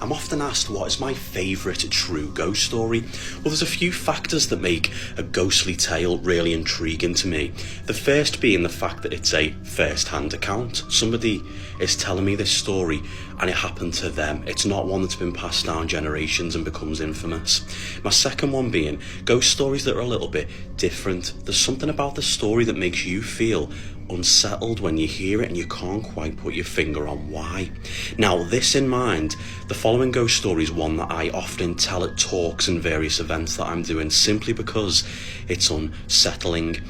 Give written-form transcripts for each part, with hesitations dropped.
I'm often asked what is my favourite true ghost story. Well, there's a few factors that make a ghostly tale really intriguing to me. The first being the fact that it's a first-hand account. Somebody is telling me this story and it happened to them. It's not one that's been passed down generations and becomes infamous. My second one being ghost stories that are a little bit different. There's something about the story that makes you feel unsettled when you hear it and you can't quite put your finger on why. Now, this in mind, the following ghost story is one that I often tell at talks and various events that I'm doing simply because it's unsettling.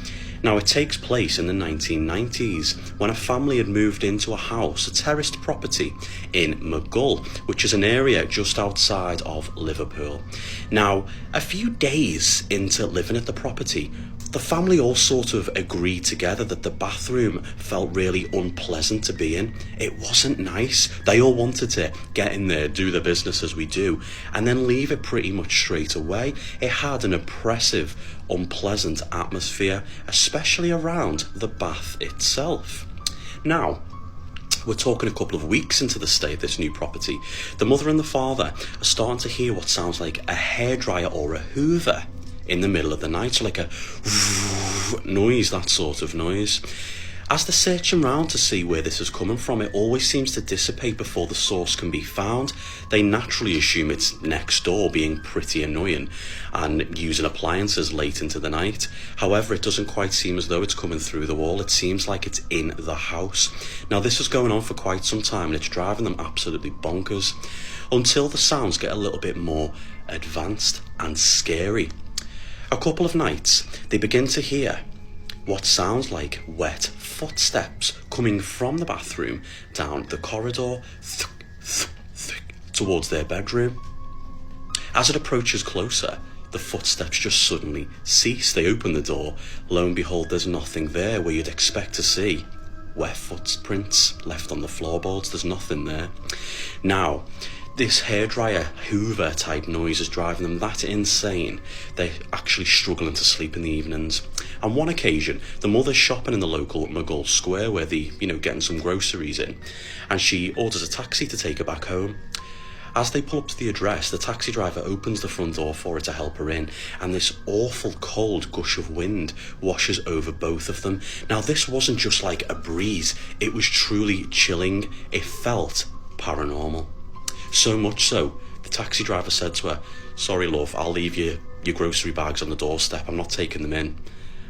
Now, it takes place in the 1990s when a family had moved into a house, a terraced property in Maghull, which is an area just outside of Liverpool. Now, a few days into living at the property, the family all sort of agreed together that the bathroom felt really unpleasant to be in. It wasn't nice. They all wanted to get in there, do the business as we do, and then leave it pretty much straight away. It had an oppressive, unpleasant atmosphere, especially around the bath itself. Now, we're talking a couple of weeks into the stay of this new property. The mother and the father are starting to hear what sounds like a hairdryer or a hoover in the middle of the night, so like a noise, that sort of noise. As they're searching round to see where this is coming from, it always seems to dissipate before the source can be found. They naturally assume it's next door, being pretty annoying and using appliances late into the night. However, it doesn't quite seem as though it's coming through the wall. It seems like it's in the house. Now, this is going on for quite some time and it's driving them absolutely bonkers until the sounds get a little bit more advanced and scary. A couple of nights, they begin to hear what sounds like wet footsteps coming from the bathroom down the corridor towards their bedroom. As it approaches closer, the footsteps just suddenly cease. They open the door. Lo and behold, there's nothing there where you'd expect to see wet footprints left on the floorboards. There's nothing there. Now, this hairdryer Hoover type noise is driving them that insane they're actually struggling to sleep in the evenings. On one occasion, the mother's shopping in the local Maghull Square where getting some groceries in, and she orders a taxi to take her back home. As they pull up to the address, the taxi driver opens the front door for her to help her in, and this awful cold gush of wind washes over both of them. Now, this wasn't just like a breeze, it was truly chilling. It felt paranormal. So much so, the taxi driver said to her, "Sorry love, I'll leave your grocery bags on the doorstep, I'm not taking them in."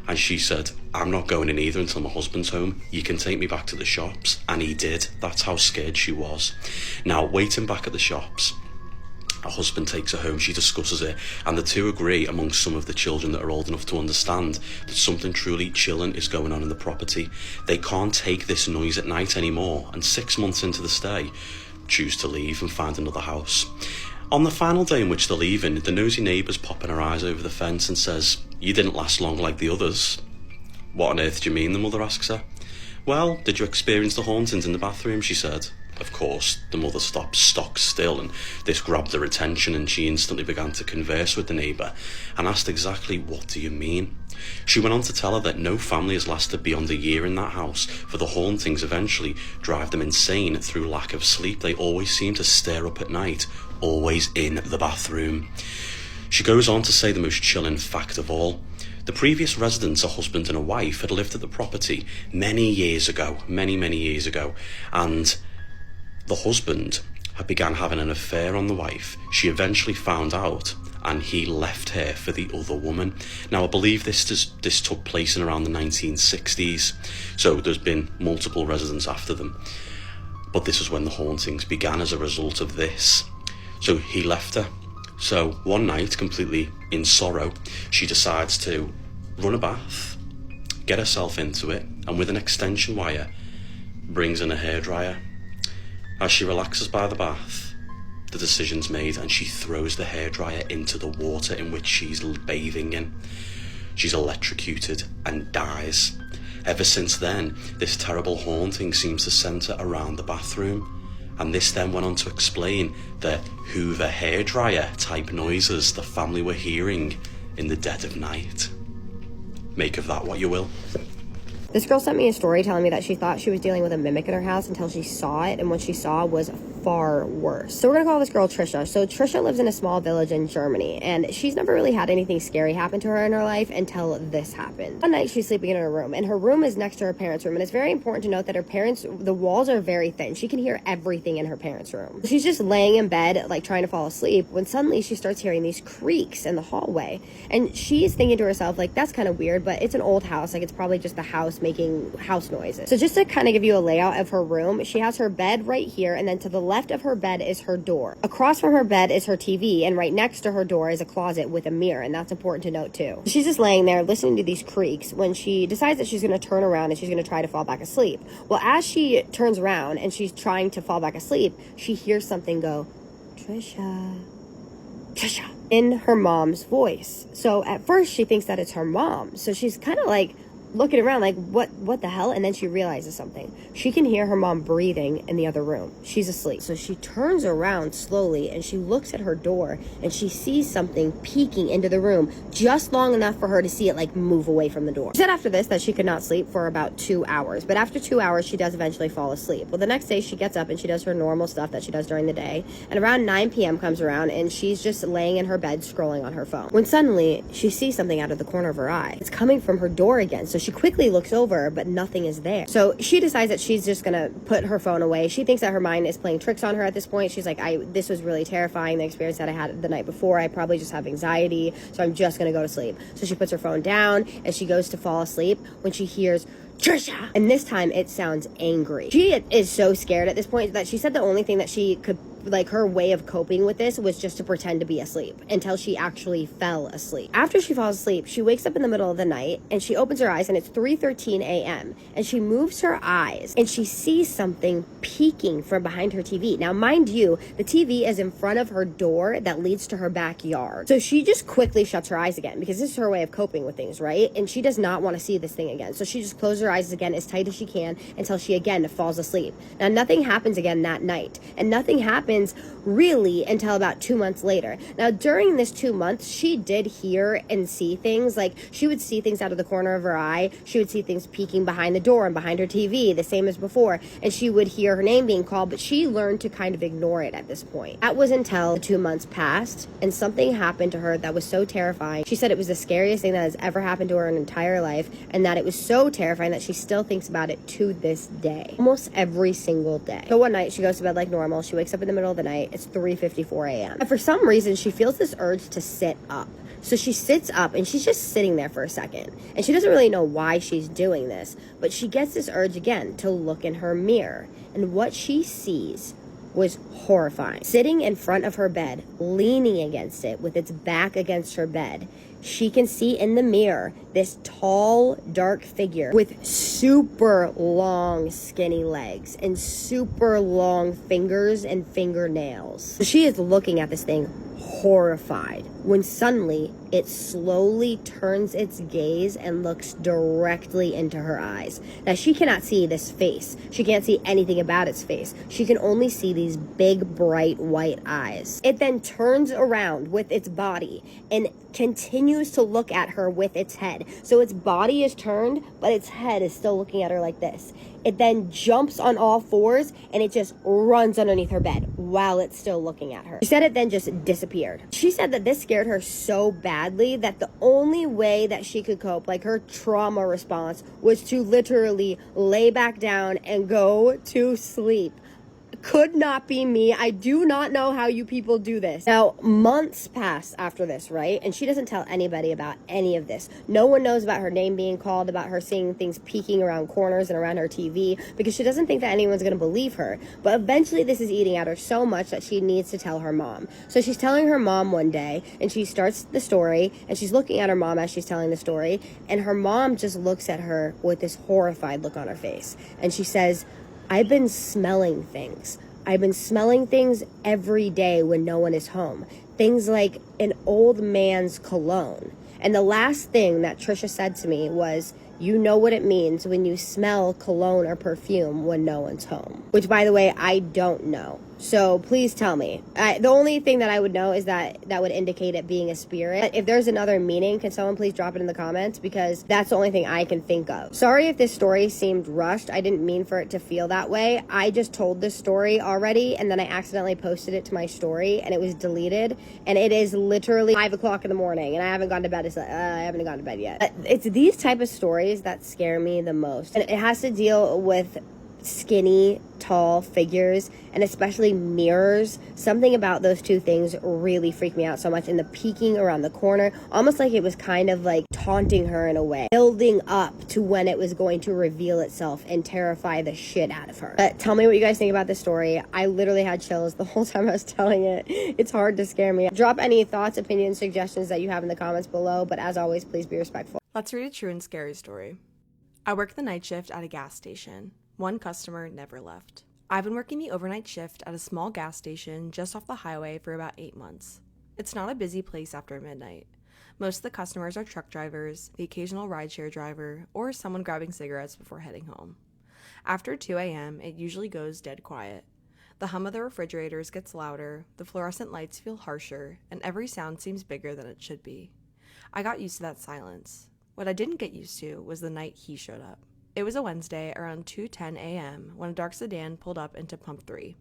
And she said, "I'm not going in either until my husband's home. You can take me back to the shops." And he did. That's how scared she was. Now, waiting back at the shops, her husband takes her home, she discusses it, and the two agree, amongst some of the children that are old enough to understand, that something truly chilling is going on in the property. They can't take this noise at night anymore, and 6 months into the stay, choose to leave and find another house. On the final day in which they're leaving, the nosy neighbour's popping her eyes over the fence and says, "You didn't last long like the others." "What on earth do you mean?" the mother asks her. "Well, did you experience the hauntings in the bathroom?" she said. Of course, the mother stopped stock still, and this grabbed her attention, and she instantly began to converse with the neighbour and asked exactly, "What do you mean?" She went on to tell her that no family has lasted beyond a year in that house, for the hauntings eventually drive them insane through lack of sleep. They always seem to stare up at night, always in the bathroom. She goes on to say the most chilling fact of all. The previous residents, a husband and a wife, had lived at the property many years ago, many years ago, and the husband had began having an affair on the wife. She eventually found out, and he left her for the other woman. Now, I believe this took place in around the 1960s, so there's been multiple residents after them. But this is when the hauntings began as a result of this. So he left her. So one night, completely in sorrow, she decides to run a bath, get herself into it, and with an extension wire, brings in a hairdryer. As she relaxes by the bath, the decision's made and she throws the hairdryer into the water in which she's bathing in. She's electrocuted and dies. Ever since then, this terrible haunting seems to centre around the bathroom. And this then went on to explain the Hoover hairdryer type noises the family were hearing in the dead of night. Make of that what you will. This girl sent me a story telling me that she thought she was dealing with a mimic in her house until she saw it, and what she saw was far worse. So we're gonna call this girl Trisha. So Trisha lives in a small village in Germany, and she's never really had anything scary happen to her in her life until this happened. One night she's sleeping in her room, and her room is next to her parents' room, and it's very important to note that her parents, the walls are very thin. She can hear everything in her parents' room. She's just laying in bed, like trying to fall asleep, when suddenly she starts hearing these creaks in the hallway, and she's thinking to herself, like, that's kind of weird, but it's an old house, like it's probably just the house making house noises. So just to kind of give you a layout of her room, she has her bed right here, and then to the left of her bed is her door. Across from her bed is her TV, and right next to her door is a closet with a mirror, and that's important to note too. She's just laying there listening to these creaks when she decides that she's going to turn around and she's going to try to fall back asleep. Well, as she turns around and she's trying to fall back asleep, she hears something go, Trisha, Trisha, in her mom's voice. So at first she thinks that it's her mom. So she's kind of like looking around like, what the hell? And then she realizes something. She can hear her mom breathing in the other room. She's asleep. So she turns around slowly and she looks at her door and she sees something peeking into the room just long enough for her to see it like move away from the door. She said after this that she could not sleep for about 2 hours, but after 2 hours she does eventually fall asleep. Well, the next day she gets up and she does her normal stuff that she does during the day, and around 9 p.m. comes around and she's just laying in her bed scrolling on her phone, when suddenly she sees something out of the corner of her eye. It's coming from her door again. So she quickly looks over, but nothing is there. So she decides that she's just gonna put her phone away. She thinks that her mind is playing tricks on her at this point. She's like, this was really terrifying, the experience that I had the night before. I probably just have anxiety, so I'm just gonna go to sleep. So she puts her phone down and she goes to fall asleep when she hears Trisha, and this time it sounds angry. She is so scared at this point that she said the only thing that she could, like, her way of coping with this was just to pretend to be asleep until she actually fell asleep. After she falls asleep, she wakes up in the middle of the night and she opens her eyes and it's 3:13 a.m. and she moves her eyes and she sees something peeking from behind her TV. Now, mind you, the TV is in front of her door that leads to her backyard. So she just quickly shuts her eyes again because this is her way of coping with things, right? And she does not want to see this thing again. So she just closes her eyes again as tight as she can until she again falls asleep. Now, nothing happens again that night, and nothing happens really until about 2 months later. Now, during this 2 months, she did hear and see things. Like, she would see things out of the corner of her eye. She would see things peeking behind the door and behind her TV, the same as before. And she would hear her name being called, but she learned to kind of ignore it at this point. That was until the 2 months passed and something happened to her that was so terrifying. She said it was the scariest thing that has ever happened to her in her entire life, and that it was so terrifying that she still thinks about it to this day, almost every single day. So one night she goes to bed like normal. She wakes up in the middle of the night. It's 3:54 a.m. and for some reason she feels this urge to sit up. So she sits up and she's just sitting there for a second, and she doesn't really know why she's doing this, but she gets this urge again to look in her mirror, and what she sees was horrifying. Sitting in front of her bed, leaning against it with its back against her bed, she can see in the mirror this tall, dark figure with super long, skinny legs and super long fingers and fingernails. She is looking at this thing horrified when suddenly it slowly turns its gaze and looks directly into her eyes. Now, she cannot see this face. She can't see anything about its face. She can only see these big, bright, white eyes. It then turns around with its body and continues to look at her with its head. So its body is turned, but its head is still looking at her like this. It then jumps on all fours and it just runs underneath her bed while it's still looking at her. She said it then just disappeared. She said that this scared her so badly that the only way that she could cope, like her trauma response, was to literally lay back down and go to sleep. Could not be me. I do not know how you people do this. Now, months pass after this, right? And she doesn't tell anybody about any of this. No one knows about her name being called, about her seeing things peeking around corners and around her TV, because she doesn't think that anyone's going to believe her. But eventually this is eating at her so much that she needs to tell her mom. So she's telling her mom one day, and she starts the story, and she's looking at her mom as she's telling the story, and her mom just looks at her with this horrified look on her face. And she says, I've been smelling things. I've been smelling things every day when no one is home. Things like an old man's cologne. And the last thing that Trisha said to me was, you know what it means when you smell cologne or perfume when no one's home. Which, by the way, I don't know. So please tell me. The only thing that I would know is that would indicate it being a spirit. If there's another meaning, can someone please drop it in the comments? Because that's the only thing I can think of. Sorry if this story seemed rushed. I didn't mean for it to feel that way. I just told this story already, and then I accidentally posted it to my story, and it was deleted. And it is literally 5 o'clock in the morning, and I haven't gone to bed. I haven't gone to bed yet. It's these type of stories that scare me the most. And it has to deal with skinny, tall figures, and especially mirrors. Something about those two things really freaked me out so much. And the peeking around the corner, almost like it was kind of like taunting her in a way, building up to when it was going to reveal itself and terrify the shit out of her. But tell me what you guys think about this story. I literally had chills the whole time I was telling it. It's hard to scare me. Drop any thoughts, opinions, suggestions that you have in the comments below, but as always, please be respectful. Let's read a true and scary story. I work the night shift at a gas station. One customer never left. I've been working the overnight shift at a small gas station just off the highway for about 8 months. It's not a busy place after midnight. Most of the customers are truck drivers, the occasional rideshare driver, or someone grabbing cigarettes before heading home. After 2 a.m., it usually goes dead quiet. The hum of the refrigerators gets louder, the fluorescent lights feel harsher, and every sound seems bigger than it should be. I got used to that silence. What I didn't get used to was the night he showed up. It was a Wednesday around 2:10 a.m. when a dark sedan pulled up into Pump 3.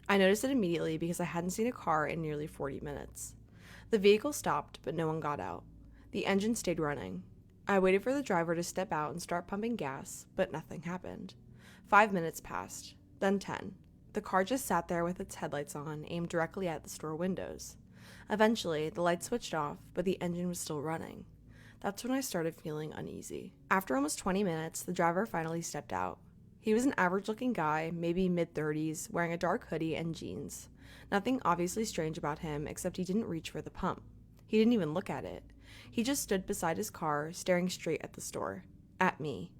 I noticed it immediately because I hadn't seen a car in nearly 40 minutes. The vehicle stopped, but no one got out. The engine stayed running. I waited for the driver to step out and start pumping gas, but nothing happened. 5 minutes passed, then 10. The car just sat there with its headlights on, aimed directly at the store windows. Eventually, the lights switched off, but the engine was still running. That's when I started feeling uneasy. After almost 20 minutes, the driver finally stepped out. He was an average-looking guy, maybe mid-30s, wearing a dark hoodie and jeans. Nothing obviously strange about him, except he didn't reach for the pump. He didn't even look at it. He just stood beside his car, staring straight at the store. At me.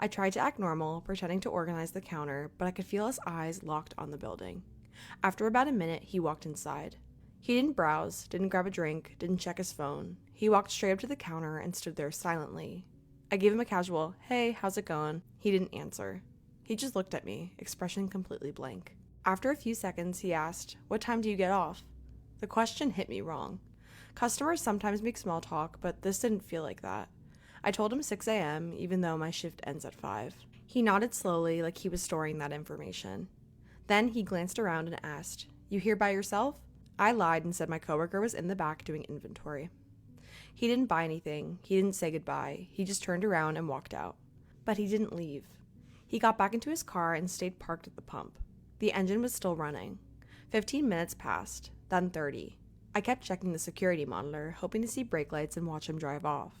I tried to act normal, pretending to organize the counter, but I could feel his eyes locked on the building. After about a minute, he walked inside. He didn't browse, didn't grab a drink, didn't check his phone. He walked straight up to the counter and stood there silently. I gave him a casual, "Hey, how's it going?" He didn't answer. He just looked at me, expression completely blank. After a few seconds, he asked, "What time do you get off?" The question hit me wrong. Customers sometimes make small talk, but this didn't feel like that. I told him 6 a.m., even though my shift ends at 5. He nodded slowly, like he was storing that information. Then he glanced around and asked, "You here by yourself?" I lied and said my coworker was in the back doing inventory. He didn't buy anything. He didn't say goodbye. He just turned around and walked out. But he didn't leave. He got back into his car and stayed parked at the pump. The engine was still running. 15 minutes passed, then 30. I kept checking the security monitor, hoping to see brake lights and watch him drive off.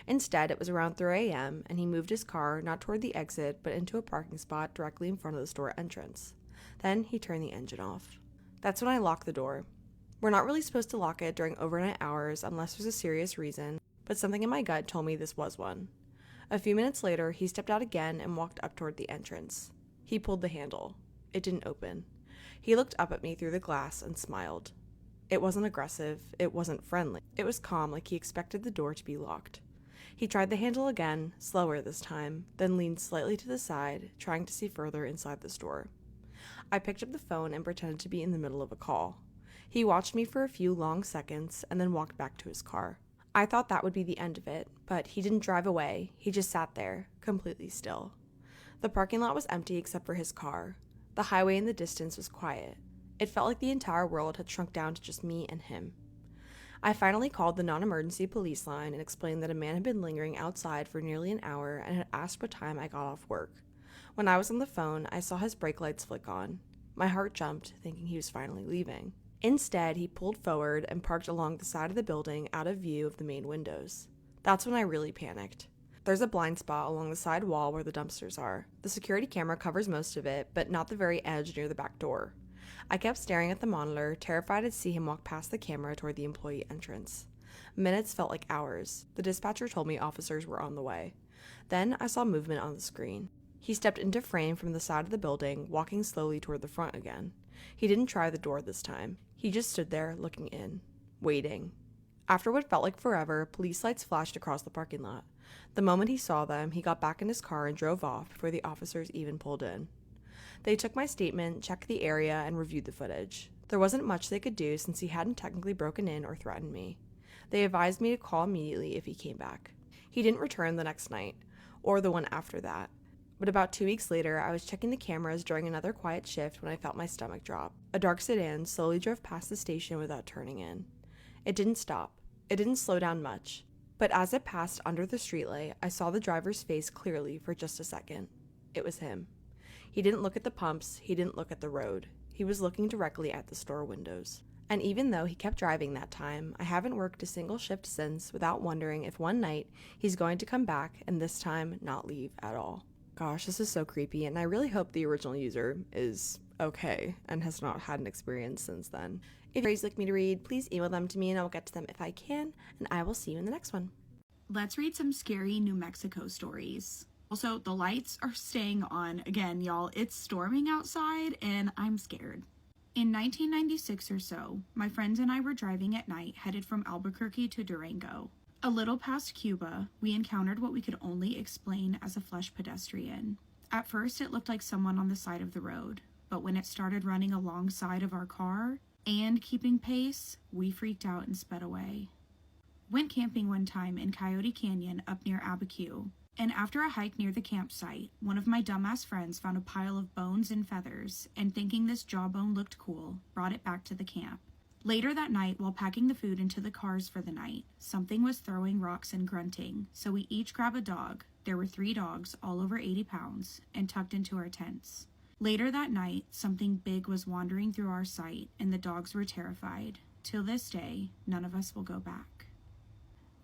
Instead, it was around 3 a.m., and he moved his car not toward the exit, but into a parking spot directly in front of the store entrance. Then he turned the engine off. That's when I locked the door. We're not really supposed to lock it during overnight hours unless there's a serious reason, but something in my gut told me this was one. A few minutes later, he stepped out again and walked up toward the entrance. He pulled the handle. It didn't open. He looked up at me through the glass and smiled. It wasn't aggressive. It wasn't friendly. It was calm, like he expected the door to be locked. He tried the handle again, slower this time, then leaned slightly to the side, trying to see further inside the store. I picked up the phone and pretended to be in the middle of a call. He watched me for a few long seconds and then walked back to his car. I thought that would be the end of it, but he didn't drive away. He just sat there, completely still. The parking lot was empty except for his car. The highway in the distance was quiet. It felt like the entire world had shrunk down to just me and him. I finally called the non-emergency police line and explained that a man had been lingering outside for nearly an hour and had asked what time I got off work. When I was on the phone, I saw his brake lights flick on. My heart jumped, thinking he was finally leaving. Instead, he pulled forward and parked along the side of the building out of view of the main windows. That's when I really panicked. There's a blind spot along the side wall where the dumpsters are. The security camera covers most of it, but not the very edge near the back door. I kept staring at the monitor, terrified to see him walk past the camera toward the employee entrance. Minutes felt like hours. The dispatcher told me officers were on the way. Then I saw movement on the screen. He stepped into frame from the side of the building, walking slowly toward the front again. He didn't try the door this time. He just stood there, looking in, waiting. After what felt like forever, police lights flashed across the parking lot. The moment he saw them, he got back in his car and drove off before the officers even pulled in. They took my statement, checked the area, and reviewed the footage. There wasn't much they could do since he hadn't technically broken in or threatened me. They advised me to call immediately if he came back. He didn't return the next night, or the one after that. But about 2 weeks later, I was checking the cameras during another quiet shift when I felt my stomach drop. A dark sedan slowly drove past the station without turning in. It didn't stop. It didn't slow down much. But as it passed under the streetlight, I saw the driver's face clearly for just a second. It was him. He didn't look at the pumps. He didn't look at the road. He was looking directly at the store windows. And even though he kept driving that time, I haven't worked a single shift since without wondering if one night he's going to come back and this time not leave at all. Gosh, this is so creepy, and I really hope the original user is okay and has not had an experience since then. If you'd like me to read, please email them to me and I'll get to them if I can, and I will see you in the next one. Let's read some scary New Mexico stories. Also, the lights are staying on. Again, y'all, it's storming outside and I'm scared. In 1996 or so, my friends and I were driving at night headed from Albuquerque to Durango. A little past Cuba, we encountered what we could only explain as a flesh pedestrian. At first, it looked like someone on the side of the road, but when it started running alongside of our car and keeping pace, we freaked out and sped away. Went camping one time in Coyote Canyon up near Abiquiu, and after a hike near the campsite, one of my dumbass friends found a pile of bones and feathers, and thinking this jawbone looked cool, brought it back to the camp. Later that night, while packing the food into the cars for the night, something was throwing rocks and grunting, so we each grabbed a dog. There were 3 dogs, all over 80 pounds, and tucked into our tents. Later that night, something big was wandering through our sight, and the dogs were terrified. Till this day, none of us will go back.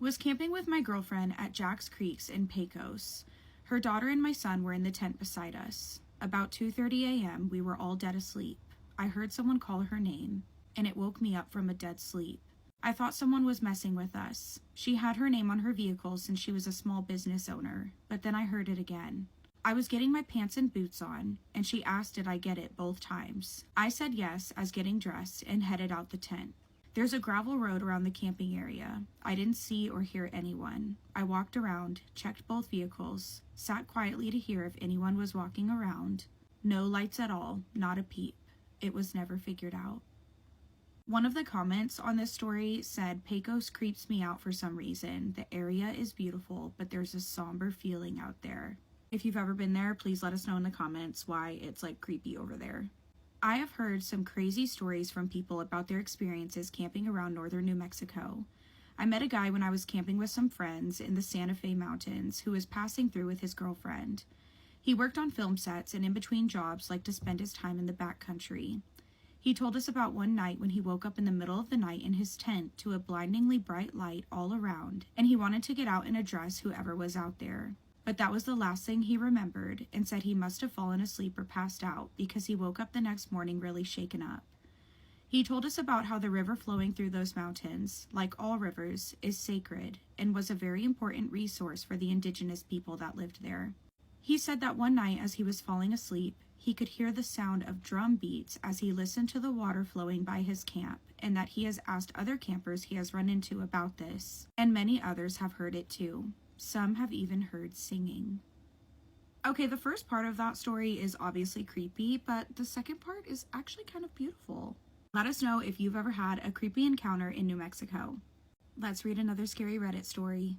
Was camping with my girlfriend at Jack's Creeks in Pecos. Her daughter and my son were in the tent beside us. About 2:30 a.m., we were all dead asleep. I heard someone call her name, and it woke me up from a dead sleep. I thought someone was messing with us. She had her name on her vehicle since she was a small business owner, but then I heard it again. I was getting my pants and boots on, and she asked did I get it both times. I said yes as getting dressed and headed out the tent. There's a gravel road around the camping area. I didn't see or hear anyone. I walked around, checked both vehicles, sat quietly to hear if anyone was walking around. No lights at all, not a peep. It was never figured out. One of the comments on this story said, Pecos creeps me out for some reason. The area is beautiful, but there's a somber feeling out there. If you've ever been there, please let us know in the comments why it's like creepy over there. I have heard some crazy stories from people about their experiences camping around northern New Mexico. I met a guy when I was camping with some friends in the Santa Fe Mountains who was passing through with his girlfriend. He worked on film sets and in between jobs liked to spend his time in the backcountry. He told us about one night when he woke up in the middle of the night in his tent to a blindingly bright light all around, and he wanted to get out and address whoever was out there. But that was the last thing he remembered, and said he must have fallen asleep or passed out because he woke up the next morning really shaken up. He told us about how the river flowing through those mountains, like all rivers, is sacred and was a very important resource for the indigenous people that lived there. He said that one night as he was falling asleep, he could hear the sound of drum beats as he listened to the water flowing by his camp, and that he has asked other campers he has run into about this, and many others have heard it too. Some have even heard singing. Okay, the first part of that story is obviously creepy, but the second part is actually kind of beautiful. Let us know if you've ever had a creepy encounter in New Mexico. Let's read another scary Reddit story.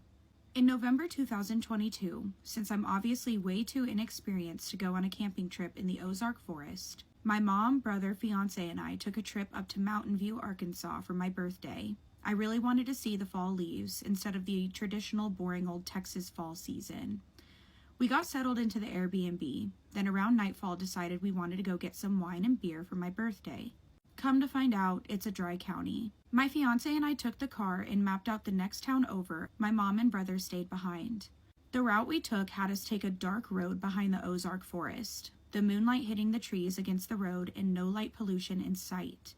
In November 2022, since I'm obviously way too inexperienced to go on a camping trip in the Ozark forest, my mom, brother, fiance, and I took a trip up to Mountain View, Arkansas for my birthday. I really wanted to see the fall leaves instead of the traditional boring old Texas fall season. We got settled into the Airbnb, then around nightfall decided we wanted to go get some wine and beer for my birthday. Come to find out, it's a dry county. My fiance and I took the car and mapped out the next town over. My mom and brother stayed behind. The route we took had us take a dark road behind the Ozark forest, the moonlight hitting the trees against the road and no light pollution in sight.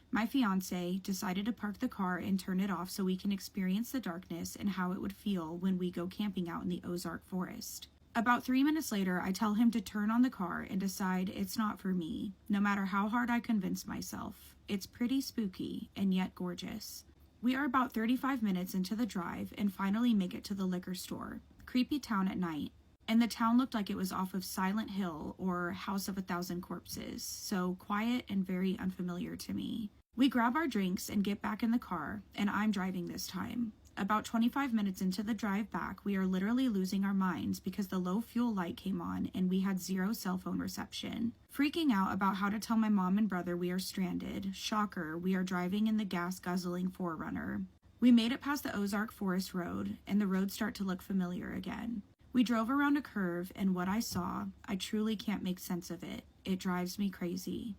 My fiance decided to park the car and turn it off so we can experience the darkness and how it would feel when we go camping out in the Ozark forest. About 3 minutes later, I tell him to turn on the car and decide it's not for me, no matter how hard I convince myself. It's pretty spooky and yet gorgeous. We are about 35 minutes into the drive and finally make it to the liquor store. Creepy town at night. and the town looked like it was off of Silent Hill or House of a Thousand Corpses, so quiet and very unfamiliar to me. We grab our drinks and get back in the car, and I'm driving this time. About 25 minutes into the drive back, we are literally losing our minds because the low fuel light came on and we had zero cell phone reception. Freaking out about how to tell my mom and brother we are stranded. Shocker, we are driving in the gas-guzzling 4Runner. We made it past the Ozark Forest Road, and the roads start to look familiar again. We drove around a curve, and what I saw, I truly can't make sense of it. It drives me crazy.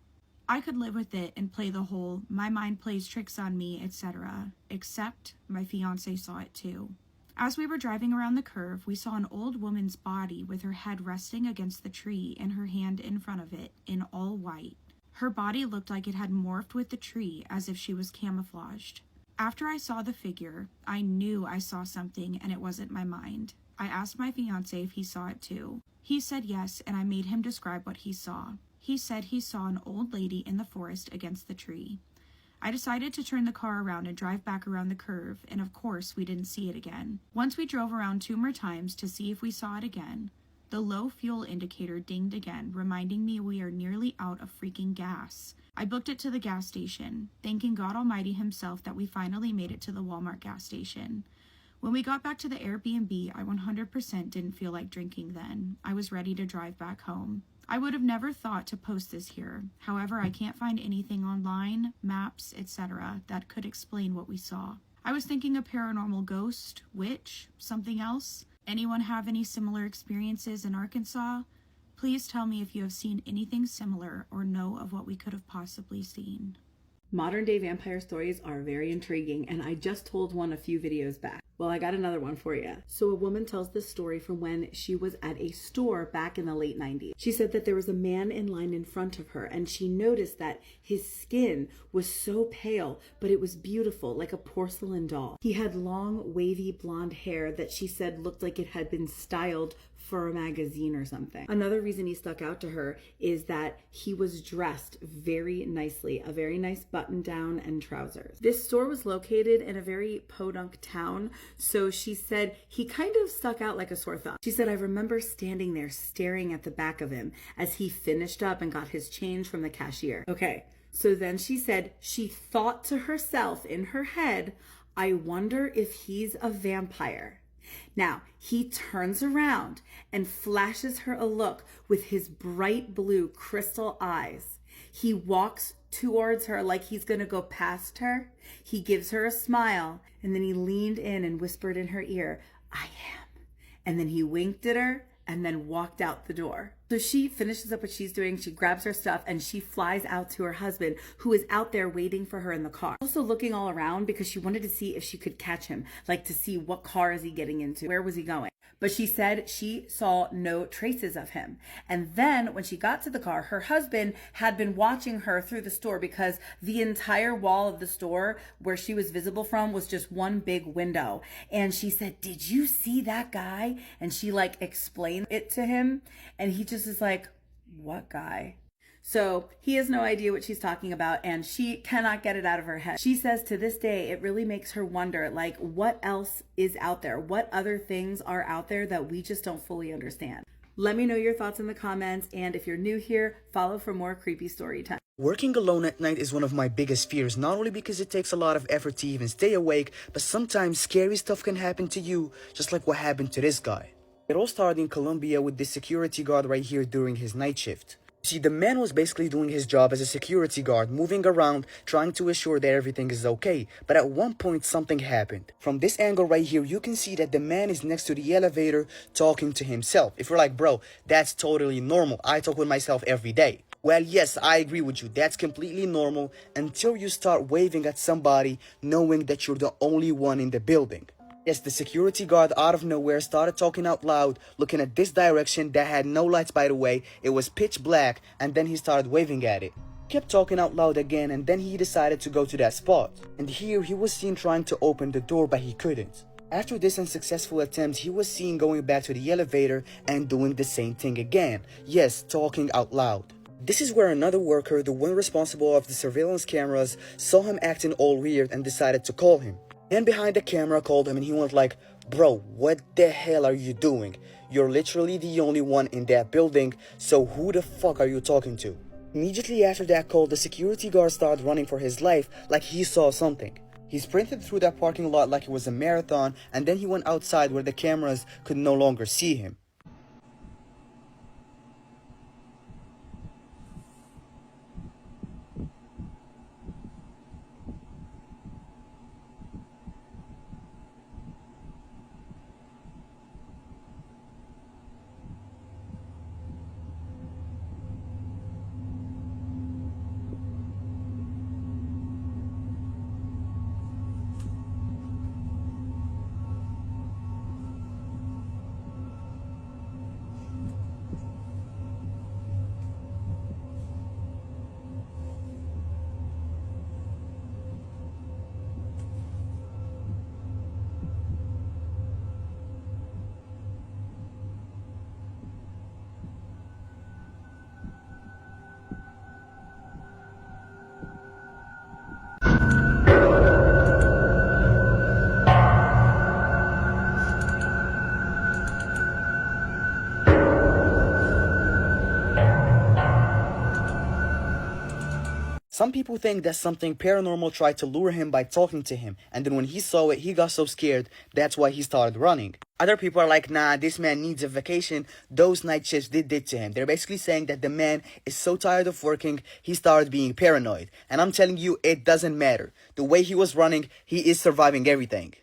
I could live with it and play the whole my mind plays tricks on me, etc., except my fiance saw it too. As we were driving around the curve, we saw an old woman's body with her head resting against the tree and her hand in front of it, in all white. Her body looked like it had morphed with the tree as if she was camouflaged. After I saw the figure, I knew I saw something and it wasn't my mind. I asked my fiance if he saw it too. He said yes, and I made him describe what he saw. He said he saw an old lady in the forest against the tree. I decided to turn the car around and drive back around the curve, and of course we didn't see it again. Once we drove around 2 more times to see if we saw it again, the low fuel indicator dinged again, reminding me we are nearly out of freaking gas. I booked it to the gas station, thanking God Almighty himself that we finally made it to the Walmart gas station. When we got back to the Airbnb, I 100% didn't feel like drinking then. I was ready to drive back home. I would have never thought to post this here. However, I can't find anything online, maps, etc. that could explain what we saw. I was thinking a paranormal ghost, witch, something else. Anyone have any similar experiences in Arkansas? Please tell me if you have seen anything similar or know of what we could have possibly seen. Modern day vampire stories are very intriguing, and I just told one a few videos back. Well, I got another one for you. So a woman tells this story from when she was at a store back in the late 90s. She said that there was a man in line in front of her, and she noticed that his skin was so pale, but it was beautiful, like a porcelain doll. He had long, wavy blonde hair that she said looked like it had been styled for a magazine or something. Another reason he stuck out to her is that he was dressed very nicely, a very nice button down and trousers. This store was located in a very podunk town, so she said he kind of stuck out like a sore thumb. She said, I remember standing there staring at the back of him as he finished up and got his change from the cashier. Okay, so then she said she thought to herself in her head, I wonder if he's a vampire. Now, he turns around and flashes her a look with his bright blue crystal eyes. He walks towards her like he's going to go past her. He gives her a smile, and then he leaned in and whispered in her ear, I am. And then he winked at her and then walked out the door. So she finishes up what she's doing. She grabs her stuff and she flies out to her husband, who is out there waiting for her in the car. Also looking all around because she wanted to see if she could catch him, like to see what car is he getting into, where was he going. But she said she saw no traces of him. And then when she got to the car, her husband had been watching her through the store because the entire wall of the store where she was visible from was just one big window. And she said, did you see that guy? And she explained it to him. And he just is like, what guy? So he has no idea what she's talking about, and she cannot get it out of her head. She says to this day, it really makes her wonder, what else is out there? What other things are out there that we just don't fully understand? Let me know your thoughts in the comments, and if you're new here, follow for more creepy story time. Working alone at night is one of my biggest fears, not only because it takes a lot of effort to even stay awake, but sometimes scary stuff can happen to you, just like what happened to this guy. It all started in Colombia with this security guard right here during his night shift. See, the man was basically doing his job as a security guard, moving around, trying to assure that everything is okay. But at one point, something happened. From this angle right here, you can see that the man is next to the elevator talking to himself. If you're like, bro, that's totally normal. I talk with myself every day. Well, yes, I agree with you. That's completely normal until you start waving at somebody knowing that you're the only one in the building. Yes, the security guard out of nowhere started talking out loud, looking at this direction that had no lights, by the way. It was pitch black, and then he started waving at it. Kept talking out loud again, and then he decided to go to that spot. And here he was seen trying to open the door, but he couldn't. After this unsuccessful attempt, he was seen going back to the elevator and doing the same thing again. Yes, talking out loud. This is where another worker, the one responsible of the surveillance cameras, saw him acting all weird and decided to call him. Then behind the camera called him and he went like, bro, what the hell are you doing? You're literally the only one in that building, so who the fuck are you talking to? Immediately after that call, the security guard started running for his life like he saw something. He sprinted through that parking lot like it was a marathon, and then he went outside where the cameras could no longer see him. Some people think that something paranormal tried to lure him by talking to him, and then when he saw it, he got so scared, that's why he started running. Other people are like, nah, this man needs a vacation. Those night shifts did to him. They're basically saying that the man is so tired of working, he started being paranoid. And I'm telling you, it doesn't matter. The way he was running, he is surviving everything.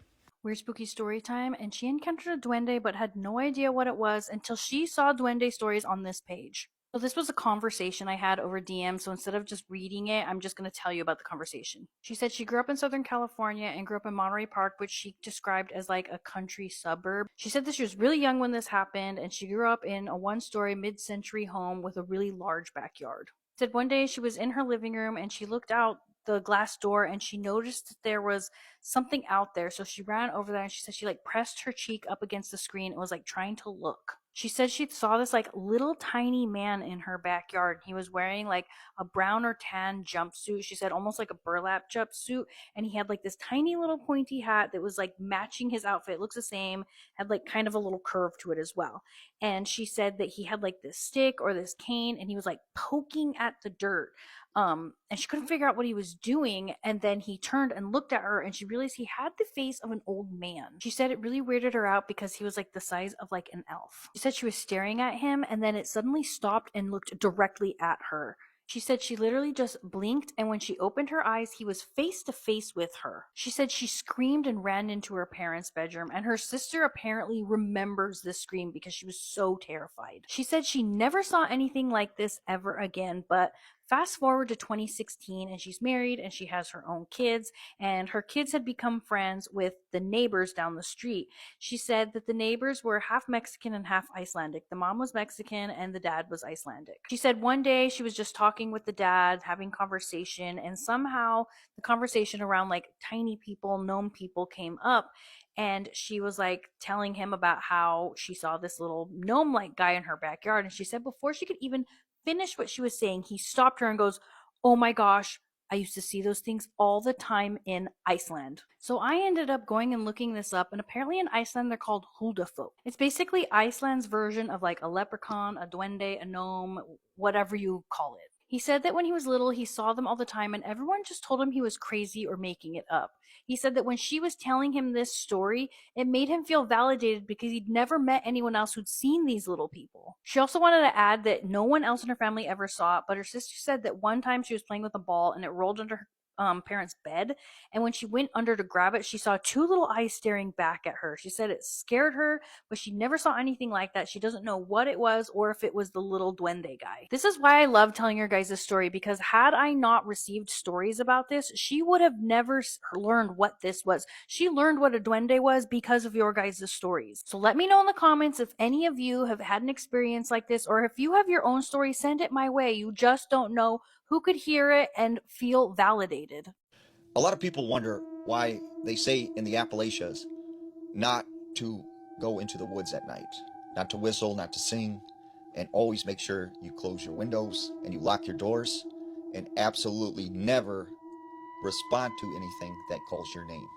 Weird Spooky Story Time, and she encountered a duende but had no idea what it was until she saw duende stories on this page. So this was a conversation I had over DM, so instead of just reading it, I'm just going to tell you about the conversation. She said she grew up in Southern California and grew up in Monterey Park, which she described as like a country suburb. She said that she was really young when this happened, and she grew up in a one-story mid-century home with a really large backyard. She said one day she was in her living room and she looked out the glass door and she noticed that there was something out there. So she ran over there and she said she like pressed her cheek up against the screen and was like trying to look. She said she saw this like little tiny man in her backyard. He was wearing like a brown or tan jumpsuit. She said almost like a burlap jumpsuit. And he had like this tiny little pointy hat that was like matching his outfit. It looks the same, had like kind of a little curve to it as well. And she said that he had like this stick or this cane and he was like poking at the dirt. And she couldn't figure out what he was doing. And then he turned and looked at her and she realized he had the face of an old man. She said it really weirded her out because he was like the size of like an elf. She said she was staring at him and then it suddenly stopped and looked directly at her. She said she literally just blinked, and when she opened her eyes, he was face to face with her. She said she screamed and ran into her parents' bedroom, and her sister apparently remembers this scream because she was so terrified. She said she never saw anything like this ever again, but fast forward to 2016 and she's married and she has her own kids, and her kids had become friends with the neighbors down the street. She said that the neighbors were half Mexican and half Icelandic. The mom was Mexican and the dad was Icelandic. She said one day she was just talking with the dad, having conversation, and somehow the conversation around like tiny people, gnome people came up. And she was like telling him about how she saw this little gnome like guy in her backyard. And she said before she could even finish what she was saying, he stopped her and goes, "Oh my gosh, I used to see those things all the time in Iceland." So I ended up going and looking this up, and apparently in Iceland they're called huldafolk. It's basically Iceland's version of like a leprechaun, a duende, a gnome, whatever you call it. He said that when he was little, he saw them all the time, and everyone just told him he was crazy or making it up. He said that when she was telling him this story, it made him feel validated because he'd never met anyone else who'd seen these little people. She also wanted to add that no one else in her family ever saw it, but her sister said that one time she was playing with a ball and it rolled under her parents' bed, and when she went under to grab it, she saw two little eyes staring back at her. She said it scared her, but she never saw anything like that. She doesn't know what it was or if it was the little duende guy. This is why I love telling your guys this story, because had I not received stories about this, she would have never learned what this was. She learned what a duende was because of your guys' stories. So let me know in the comments if any of you have had an experience like this, or if you have your own story, send it my way. You just don't know who could hear it and feel validated. A lot of people wonder why they say in the Appalachians not to go into the woods at night, not to whistle, not to sing, and always make sure you close your windows and you lock your doors, and absolutely never respond to anything that calls your name.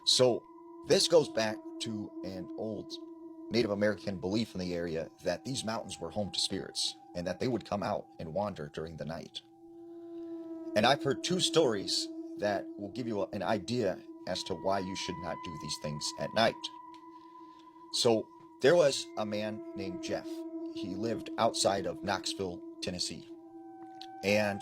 So this goes back to an old Native American belief in the area that these mountains were home to spirits and that they would come out and wander during the night. And I've heard 2 stories that will give you an idea as to why you should not do these things at night. So there was a man named Jeff. He lived outside of Knoxville, Tennessee. And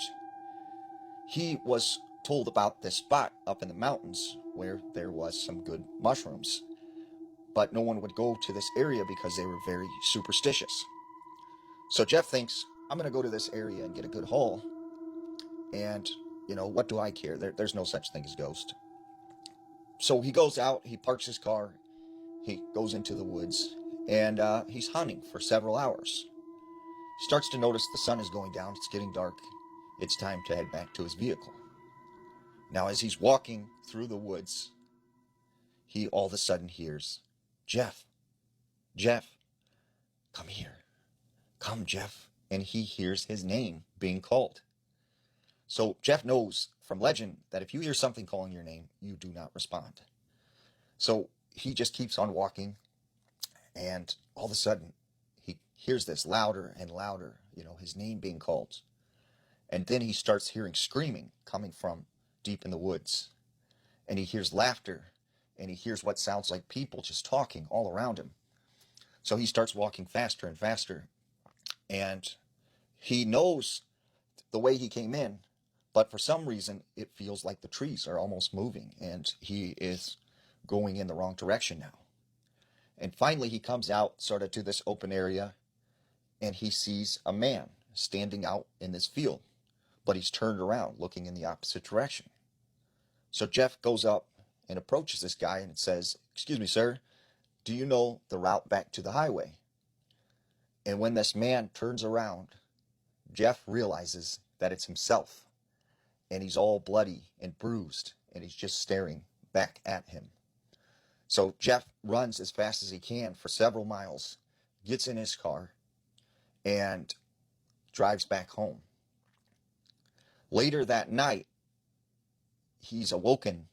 he was told about this spot up in the mountains where there was some good mushrooms. But no one would go to this area because they were very superstitious. So Jeff thinks, I'm going to go to this area and get a good haul. And, what do I care? There's no such thing as ghosts. So he goes out, he parks his car, he goes into the woods, and he's hunting for several hours. He starts to notice the sun is going down, it's getting dark. It's time to head back to his vehicle. Now, as he's walking through the woods, he all of a sudden hears, Jeff, come here. Come, Jeff. And he hears his name being called. So Jeff knows from legend that if you hear something calling your name, you do not respond. So he just keeps on walking, and all of a sudden he hears this louder and louder, his name being called. And then he starts hearing screaming coming from deep in the woods. And he hears laughter, and he hears what sounds like people just talking all around him. So he starts walking faster and faster, and he knows the way he came in, but for some reason it feels like the trees are almost moving, and he is going in the wrong direction now. And finally he comes out sort of to this open area, and he sees a man standing out in this field, but he's turned around looking in the opposite direction. So Jeff goes up and approaches this guy and says, "Excuse me, sir, do you know the route back to the highway?" And when this man turns around, Jeff realizes that it's himself, and he's all bloody and bruised, and he's just staring back at him. So Jeff runs as fast as he can for several miles, gets in his car, and drives back home. Later that night, he's awoken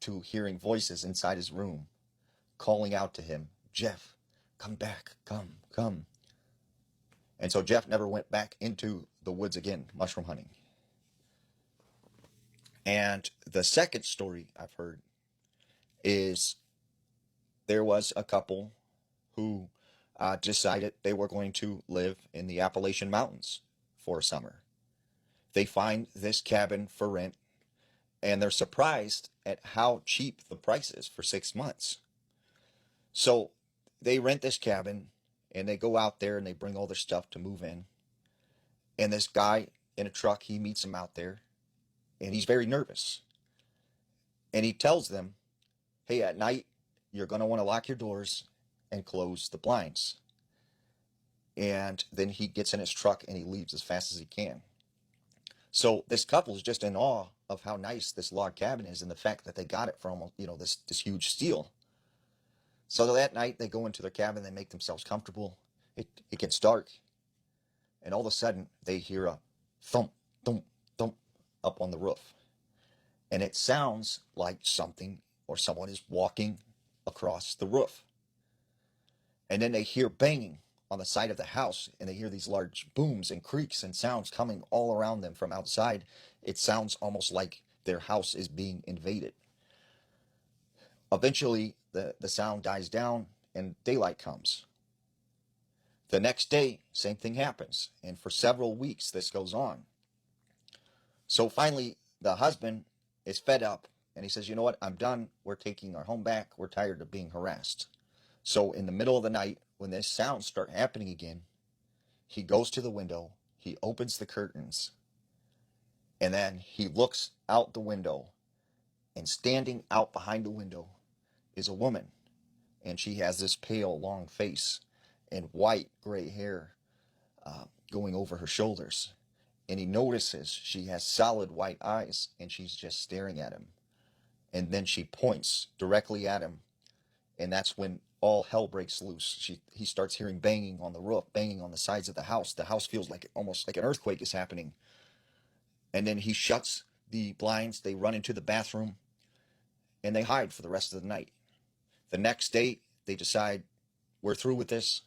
to hearing voices inside his room calling out to him, "Jeff, come back, come." And so Jeff never went back into the woods again, mushroom hunting. And the second story I've heard is there was a couple who decided they were going to live in the Appalachian Mountains for a summer. They find this cabin for rent, and they're surprised at how cheap the price is for 6 months. So they rent this cabin, and they go out there and they bring all their stuff to move in. And this guy in a truck, he meets them out there, and he's very nervous. And he tells them, "Hey, at night, you're going to want to lock your doors and close the blinds." And then he gets in his truck and he leaves as fast as he can. So this couple is just in awe of how nice this log cabin is and the fact that they got it for almost, this huge steal. So that night they go into their cabin, they make themselves comfortable. It gets dark, and all of a sudden they hear a thump, thump, thump up on the roof. And it sounds like something or someone is walking across the roof. And then they hear banging on the side of the house, and they hear these large booms and creaks and sounds coming all around them from outside. It sounds almost like their house is being invaded. Eventually, the sound dies down and daylight comes. The next day, same thing happens, and for several weeks this goes on. So finally, the husband is fed up, and he says, "You know what, I'm done. We're taking our home back. We're tired of being harassed." So in the middle of the night, when this sounds start happening again, he goes to the window, he opens the curtains, and then he looks out the window, and standing out behind the window is a woman, and she has this pale, long face and white, gray hair going over her shoulders. And he notices she has solid white eyes, and she's just staring at him. And then she points directly at him, and that's when all hell breaks loose. He starts hearing banging on the roof, banging on the sides of the house. The house feels like almost like an earthquake is happening. And then he shuts the blinds. They run into the bathroom, and they hide for the rest of the night. The next day, they decide we're through with this,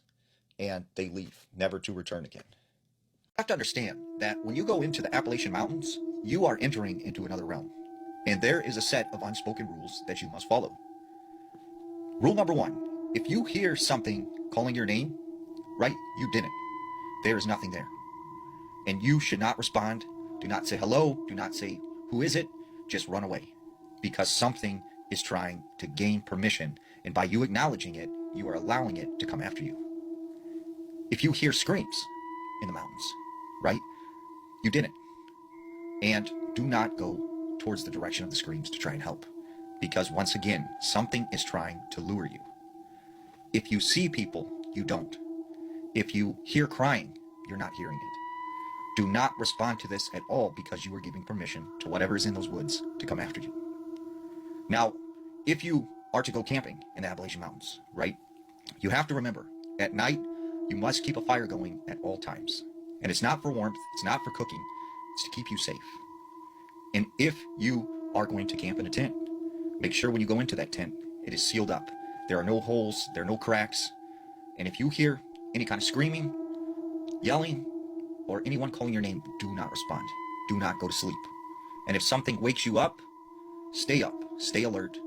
and they leave, never to return again. You have to understand that when you go into the Appalachian Mountains, you are entering into another realm, and there is a set of unspoken rules that you must follow. Rule number one, if you hear something calling your name, right, you didn't. There is nothing there. And you should not respond. Do not say hello. Do not say, who is it? Just run away, because something is trying to gain permission, and by you acknowledging it, you are allowing it to come after you. If you hear screams in the mountains, right, you didn't. And do not go towards the direction of the screams to try and help, because once again, something is trying to lure you. If you see people, you don't. If you hear crying, you're not hearing it. Do not respond to this at all, because you are giving permission to whatever is in those woods to come after you. Now, if you are to go camping in the Appalachian Mountains, right, you have to remember, at night, you must keep a fire going at all times. And it's not for warmth, it's not for cooking, it's to keep you safe. And if you are going to camp in a tent, make sure when you go into that tent, it is sealed up. There are no holes, there are no cracks. And if you hear any kind of screaming, yelling, or anyone calling your name, do not respond. Do not go to sleep. And if something wakes you up, stay alert,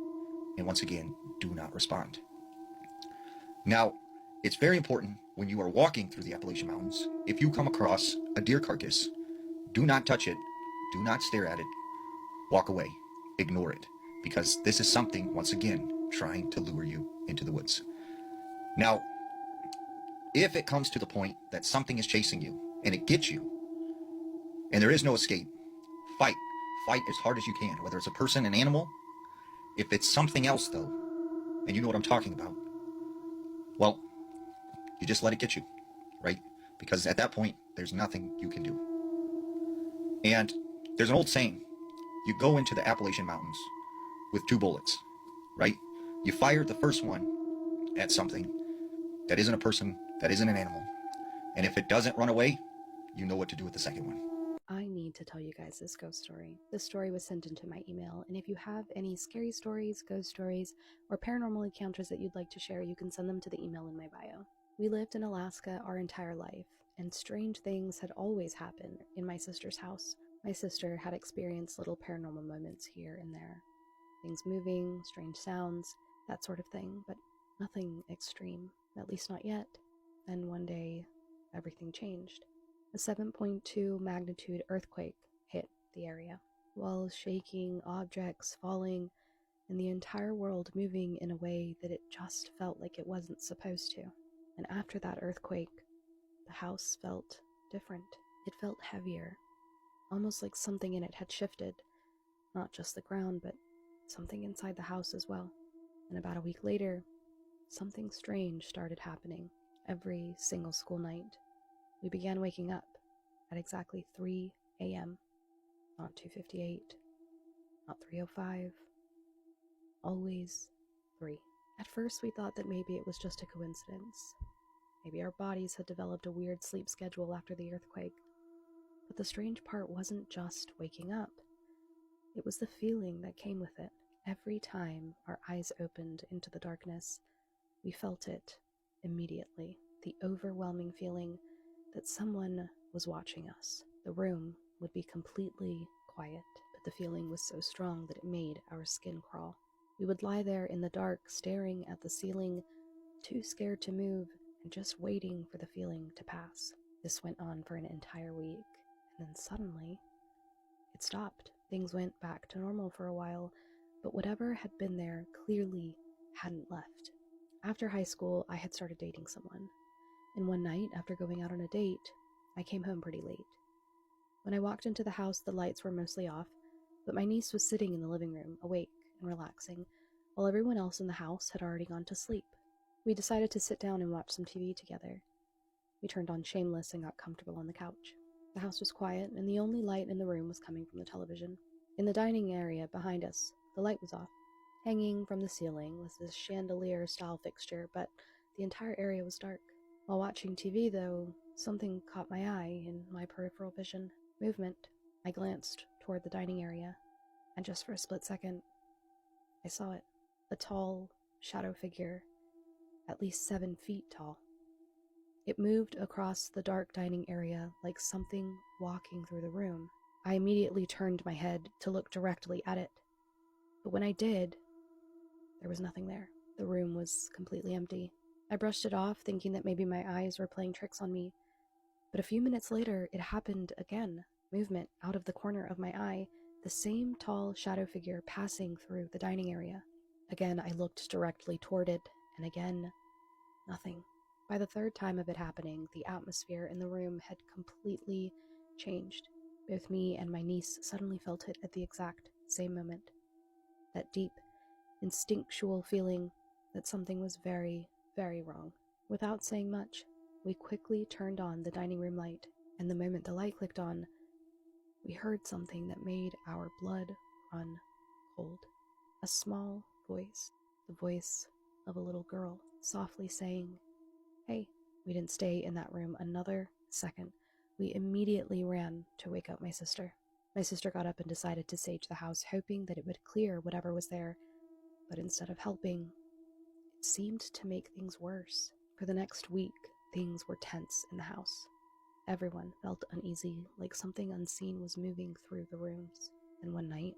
and once again, do not respond. Now, it's very important when you are walking through the Appalachian Mountains, if you come across a deer carcass, do not touch it, do not stare at it, walk away, ignore it, because this is something, once again, trying to lure you into the woods. Now, if it comes to the point that something is chasing you, and it gets you, and there is no escape, fight as hard as you can, whether it's a person, an animal. If it's something else though, and you know what I'm talking about, well, you just let it get you, right? Because at that point, there's nothing you can do. And there's an old saying, you go into the Appalachian Mountains with 2 bullets, right? You fire the first one at something that isn't a person, that isn't an animal. And if it doesn't run away, you know what to do with the second one. I need to tell you guys this ghost story. This story was sent into my email, and if you have any scary stories, ghost stories, or paranormal encounters that you'd like to share, you can send them to the email in my bio. We lived in Alaska our entire life, and strange things had always happened in my sister's house. My sister had experienced little paranormal moments here and there. Things moving, strange sounds, that sort of thing, but nothing extreme, at least not yet. Then one day, everything changed. A 7.2 magnitude earthquake hit the area. Walls shaking, objects falling, and the entire world moving in a way that it just felt like it wasn't supposed to. And after that earthquake, the house felt different. It felt heavier, almost like something in it had shifted. Not just the ground, but something inside the house as well. And about a week later, something strange started happening every single school night. We began waking up at exactly 3 a.m. Not 2:58, not 3:05, always 3. At first we thought that maybe it was just a coincidence. Maybe our bodies had developed a weird sleep schedule after the earthquake. But the strange part wasn't just waking up. It was the feeling that came with it. Every time our eyes opened into the darkness, we felt it immediately. The overwhelming feeling that someone was watching us. The room would be completely quiet, but the feeling was so strong that it made our skin crawl. We would lie there in the dark, staring at the ceiling, too scared to move, and just waiting for the feeling to pass. This went on for an entire week, and then suddenly, it stopped. Things went back to normal for a while, but whatever had been there clearly hadn't left. After high school, I had started dating someone. And one night, after going out on a date, I came home pretty late. When I walked into the house, the lights were mostly off, but my niece was sitting in the living room, awake and relaxing, while everyone else in the house had already gone to sleep. We decided to sit down and watch some TV together. We turned on Shameless and got comfortable on the couch. The house was quiet, and the only light in the room was coming from the television. In the dining area behind us, the light was off. Hanging from the ceiling was this chandelier-style fixture, but the entire area was dark. While watching TV, though, something caught my eye in my peripheral vision. Movement. I glanced toward the dining area, and just for a split second, I saw it. A tall, shadow figure, at least 7 feet tall. It moved across the dark dining area like something walking through the room. I immediately turned my head to look directly at it. But when I did, there was nothing there. The room was completely empty. I brushed it off, thinking that maybe my eyes were playing tricks on me. But a few minutes later, it happened again. Movement out of the corner of my eye, the same tall shadow figure passing through the dining area. Again, I looked directly toward it, and again, nothing. By the third time of it happening, the atmosphere in the room had completely changed. Both me and my niece suddenly felt it at the exact same moment. That deep, instinctual feeling that something was very, very wrong. Without saying much, we quickly turned on the dining room light, and the moment the light clicked on, we heard something that made our blood run cold. A small voice, the voice of a little girl, softly saying, "Hey." We didn't stay in that room another second. We immediately ran to wake up my sister. My sister got up and decided to sage the house, hoping that it would clear whatever was there, but instead of helping, it seemed to make things worse. For the next week, things were tense in the house. Everyone felt uneasy, like something unseen was moving through the rooms. And one night,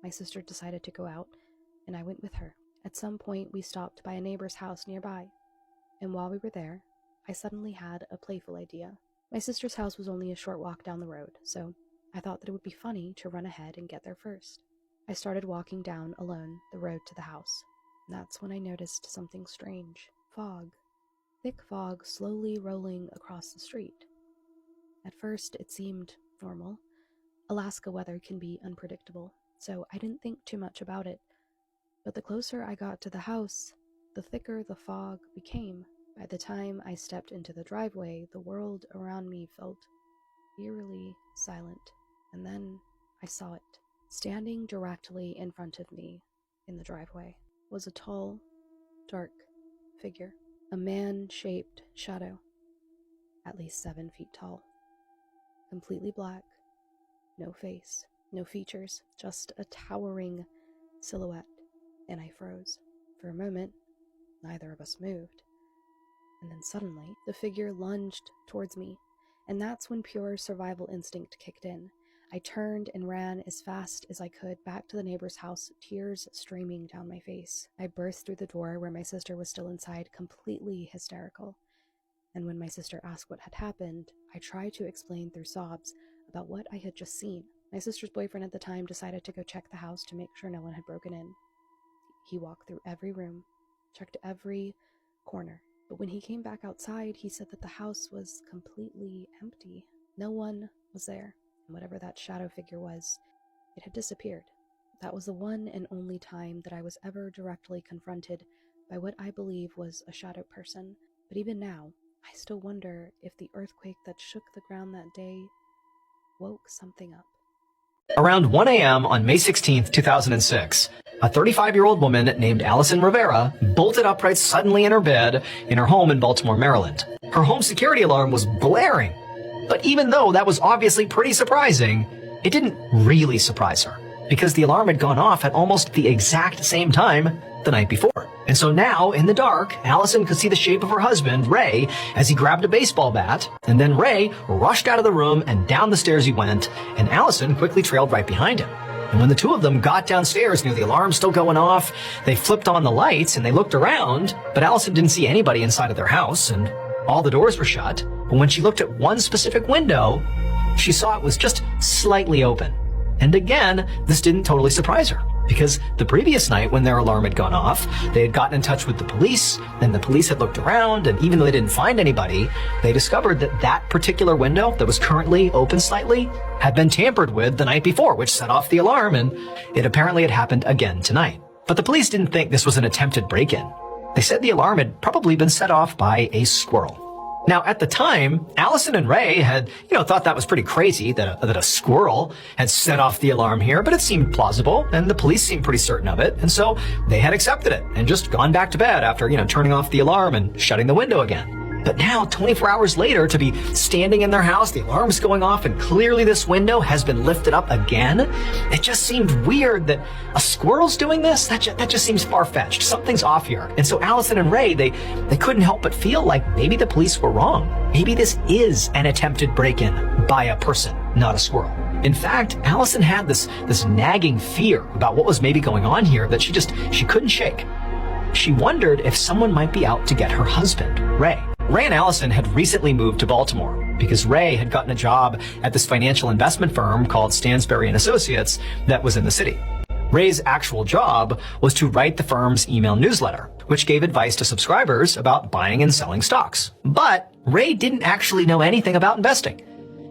my sister decided to go out, and I went with her. At some point, we stopped by a neighbor's house nearby, and while we were there, I suddenly had a playful idea. My sister's house was only a short walk down the road, so I thought that it would be funny to run ahead and get there first. I started walking down alone the road to the house, and that's when I noticed something strange. Fog. Thick fog slowly rolling across the street. At first, it seemed normal. Alaska weather can be unpredictable, so I didn't think too much about it. But the closer I got to the house, the thicker the fog became. By the time I stepped into the driveway, the world around me felt eerily silent, and then I saw it. Standing directly in front of me in the driveway was a tall, dark figure, a man-shaped shadow, at least 7 feet tall. Completely black, no face, no features, just a towering silhouette, and I froze. For a moment, neither of us moved. And then suddenly, the figure lunged towards me, and that's when pure survival instinct kicked in. I turned and ran as fast as I could back to the neighbor's house, tears streaming down my face. I burst through the door where my sister was still inside, completely hysterical. And when my sister asked what had happened, I tried to explain through sobs about what I had just seen. My sister's boyfriend at the time decided to go check the house to make sure no one had broken in. He walked through every room, checked every corner. But when he came back outside, he said that the house was completely empty. No one was there, and whatever that shadow figure was, it had disappeared. That was the one and only time that I was ever directly confronted by what I believe was a shadow person. But even now, I still wonder if the earthquake that shook the ground that day woke something up. Around 1 a.m. on May 16, 2006, a 35-year-old woman named Allison Rivera bolted upright suddenly in her bed in her home in Baltimore, Maryland. Her home security alarm was blaring. But even though that was obviously pretty surprising, it didn't really surprise her, because the alarm had gone off at almost the exact same time the night before. And so now, in the dark, Allison could see the shape of her husband, Ray, as he grabbed a baseball bat, and then Ray rushed out of the room and down the stairs he went, and Allison quickly trailed right behind him. And when the two of them got downstairs, the alarm still going off, they flipped on the lights and they looked around, but Allison didn't see anybody inside of their house, and all the doors were shut. But when she looked at one specific window, she saw it was just slightly open. And again, this didn't totally surprise her, because the previous night when their alarm had gone off, they had gotten in touch with the police, and the police had looked around, and even though they didn't find anybody, they discovered that that particular window that was currently open slightly had been tampered with the night before, which set off the alarm, and it apparently had happened again tonight. But the police didn't think this was an attempted break-in. They said the alarm had probably been set off by a squirrel. Now, at the time, Allison and Ray had, thought that was pretty crazy that a squirrel had set off the alarm here, but it seemed plausible, and the police seemed pretty certain of it, and so they had accepted it and just gone back to bed after, turning off the alarm and shutting the window again. But now, 24 hours later, to be standing in their house, the alarm's going off, and clearly this window has been lifted up again, it just seemed weird that a squirrel's doing this. That just seems far-fetched. Something's off here. And so Allison and Ray, they couldn't help but feel like maybe the police were wrong. Maybe this is an attempted break-in by a person, not a squirrel. In fact, Allison had this nagging fear about what was maybe going on here that she couldn't shake. She wondered if someone might be out to get her husband, Ray. Ray and Allison had recently moved to Baltimore because Ray had gotten a job at this financial investment firm called Stansberry and Associates that was in the city. Ray's actual job was to write the firm's email newsletter, which gave advice to subscribers about buying and selling stocks. But Ray didn't actually know anything about investing.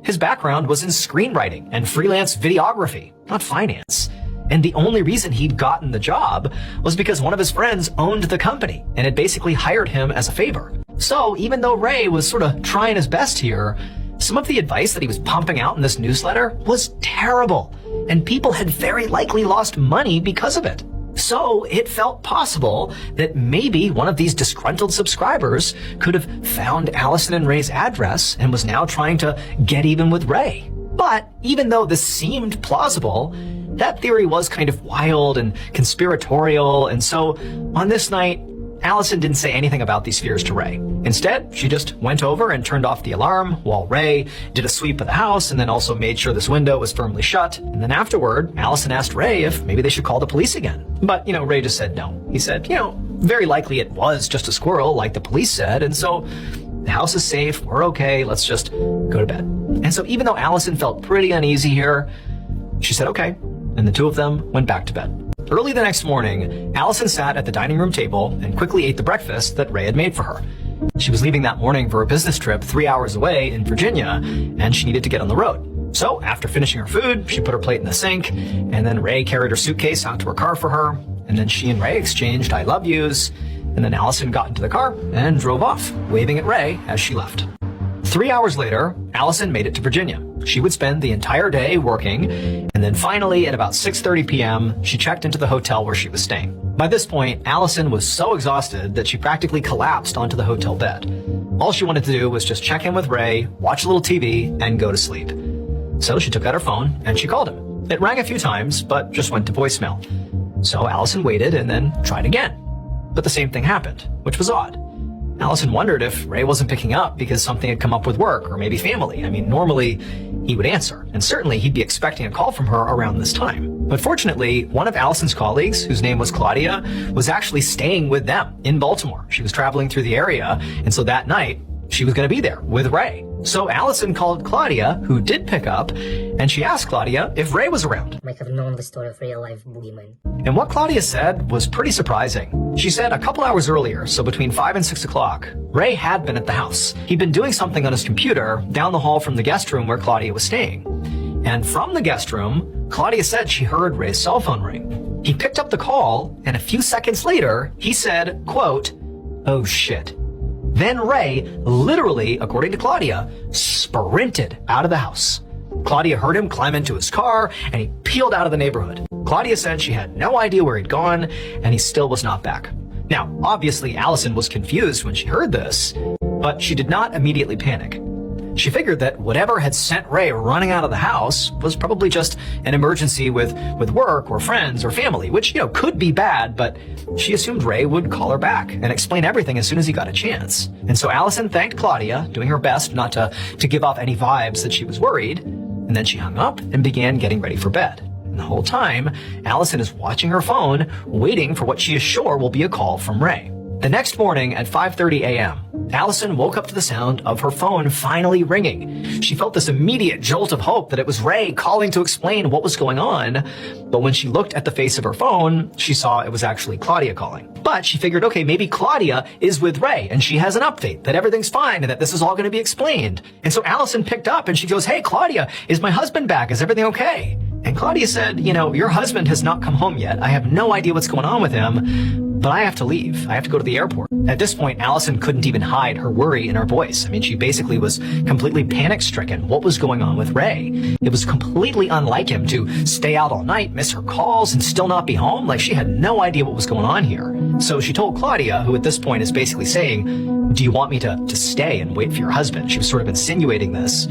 His background was in screenwriting and freelance videography, not finance. And the only reason he'd gotten the job was because one of his friends owned the company and had basically hired him as a favor. So even though Ray was sort of trying his best here, some of the advice that he was pumping out in this newsletter was terrible, and people had very likely lost money because of it. So it felt possible that maybe one of these disgruntled subscribers could have found Allison and Ray's address and was now trying to get even with Ray. But even though this seemed plausible, that theory was kind of wild and conspiratorial, and so on this night, Allison didn't say anything about these fears to Ray. Instead, she just went over and turned off the alarm while Ray did a sweep of the house and then also made sure this window was firmly shut. And then afterward, Allison asked Ray if maybe they should call the police again. But, Ray just said no. He said, very likely it was just a squirrel like the police said, and so the house is safe, we're okay, let's just go to bed. And so even though Allison felt pretty uneasy here, she said okay, and the two of them went back to bed. Early the next morning, Allison sat at the dining room table and quickly ate the breakfast that Ray had made for her. She was leaving that morning for a business trip 3 hours away in Virginia, and she needed to get on the road. So after finishing her food, she put her plate in the sink, and then Ray carried her suitcase out to her car for her, and then she and Ray exchanged I love yous, and then Allison got into the car and drove off, waving at Ray as she left. 3 hours later, Allison made it to Virginia. She would spend the entire day working, and then finally, at about 6:30 p.m., she checked into the hotel where she was staying. By this point, Allison was so exhausted that she practically collapsed onto the hotel bed. All she wanted to do was just check in with Ray, watch a little TV, and go to sleep. So she took out her phone, and she called him. It rang a few times, but just went to voicemail. So Allison waited and then tried again. But the same thing happened, which was odd. Allison wondered if Ray wasn't picking up because something had come up with work or maybe family. I mean, normally he would answer, and certainly he'd be expecting a call from her around this time. But fortunately, one of Allison's colleagues, whose name was Claudia, was actually staying with them in Baltimore. She was traveling through the area, and so that night, she was going to be there with Ray. So Allison called Claudia, who did pick up, and she asked Claudia if Ray was around. Might have known the story of real-life boogeyman. And what Claudia said was pretty surprising. She said a couple hours earlier, so between 5 and 6 o'clock, Ray had been at the house. He'd been doing something on his computer down the hall from the guest room where Claudia was staying. And from the guest room, Claudia said she heard Ray's cell phone ring. He picked up the call, and a few seconds later, he said, quote, "Oh shit." Then Ray, literally, according to Claudia, sprinted out of the house. Claudia heard him climb into his car, and he peeled out of the neighborhood. Claudia said she had no idea where he'd gone, and he still was not back. Now, obviously, Allison was confused when she heard this, but she did not immediately panic. She figured that whatever had sent Ray running out of the house was probably just an emergency with work or friends or family, which, could be bad, but she assumed Ray would call her back and explain everything as soon as he got a chance. And so Allison thanked Claudia, doing her best not to give off any vibes that she was worried, and then she hung up and began getting ready for bed. And the whole time, Allison is watching her phone, waiting for what she is sure will be a call from Ray. The next morning at 5:30 a.m., Allison woke up to the sound of her phone finally ringing. She felt this immediate jolt of hope that it was Ray calling to explain what was going on. But when she looked at the face of her phone, she saw it was actually Claudia calling. But she figured, okay, maybe Claudia is with Ray and she has an update that everything's fine and that this is all going to be explained. And so Allison picked up and she goes, "Hey, Claudia, is my husband back? Is everything okay?" And Claudia said, "Your husband has not come home yet. I have no idea what's going on with him, but I have to leave. I have to go to the airport. At this point, Allison couldn't even hide her worry in her voice. I mean, she basically was completely panic-stricken. What was going on with Ray? It was completely unlike him to stay out all night, miss her calls, and still not be home. Like, she had no idea what was going on here. So she told Claudia, who at this point is basically saying, do you want me to stay and wait for your husband? She was sort of insinuating this.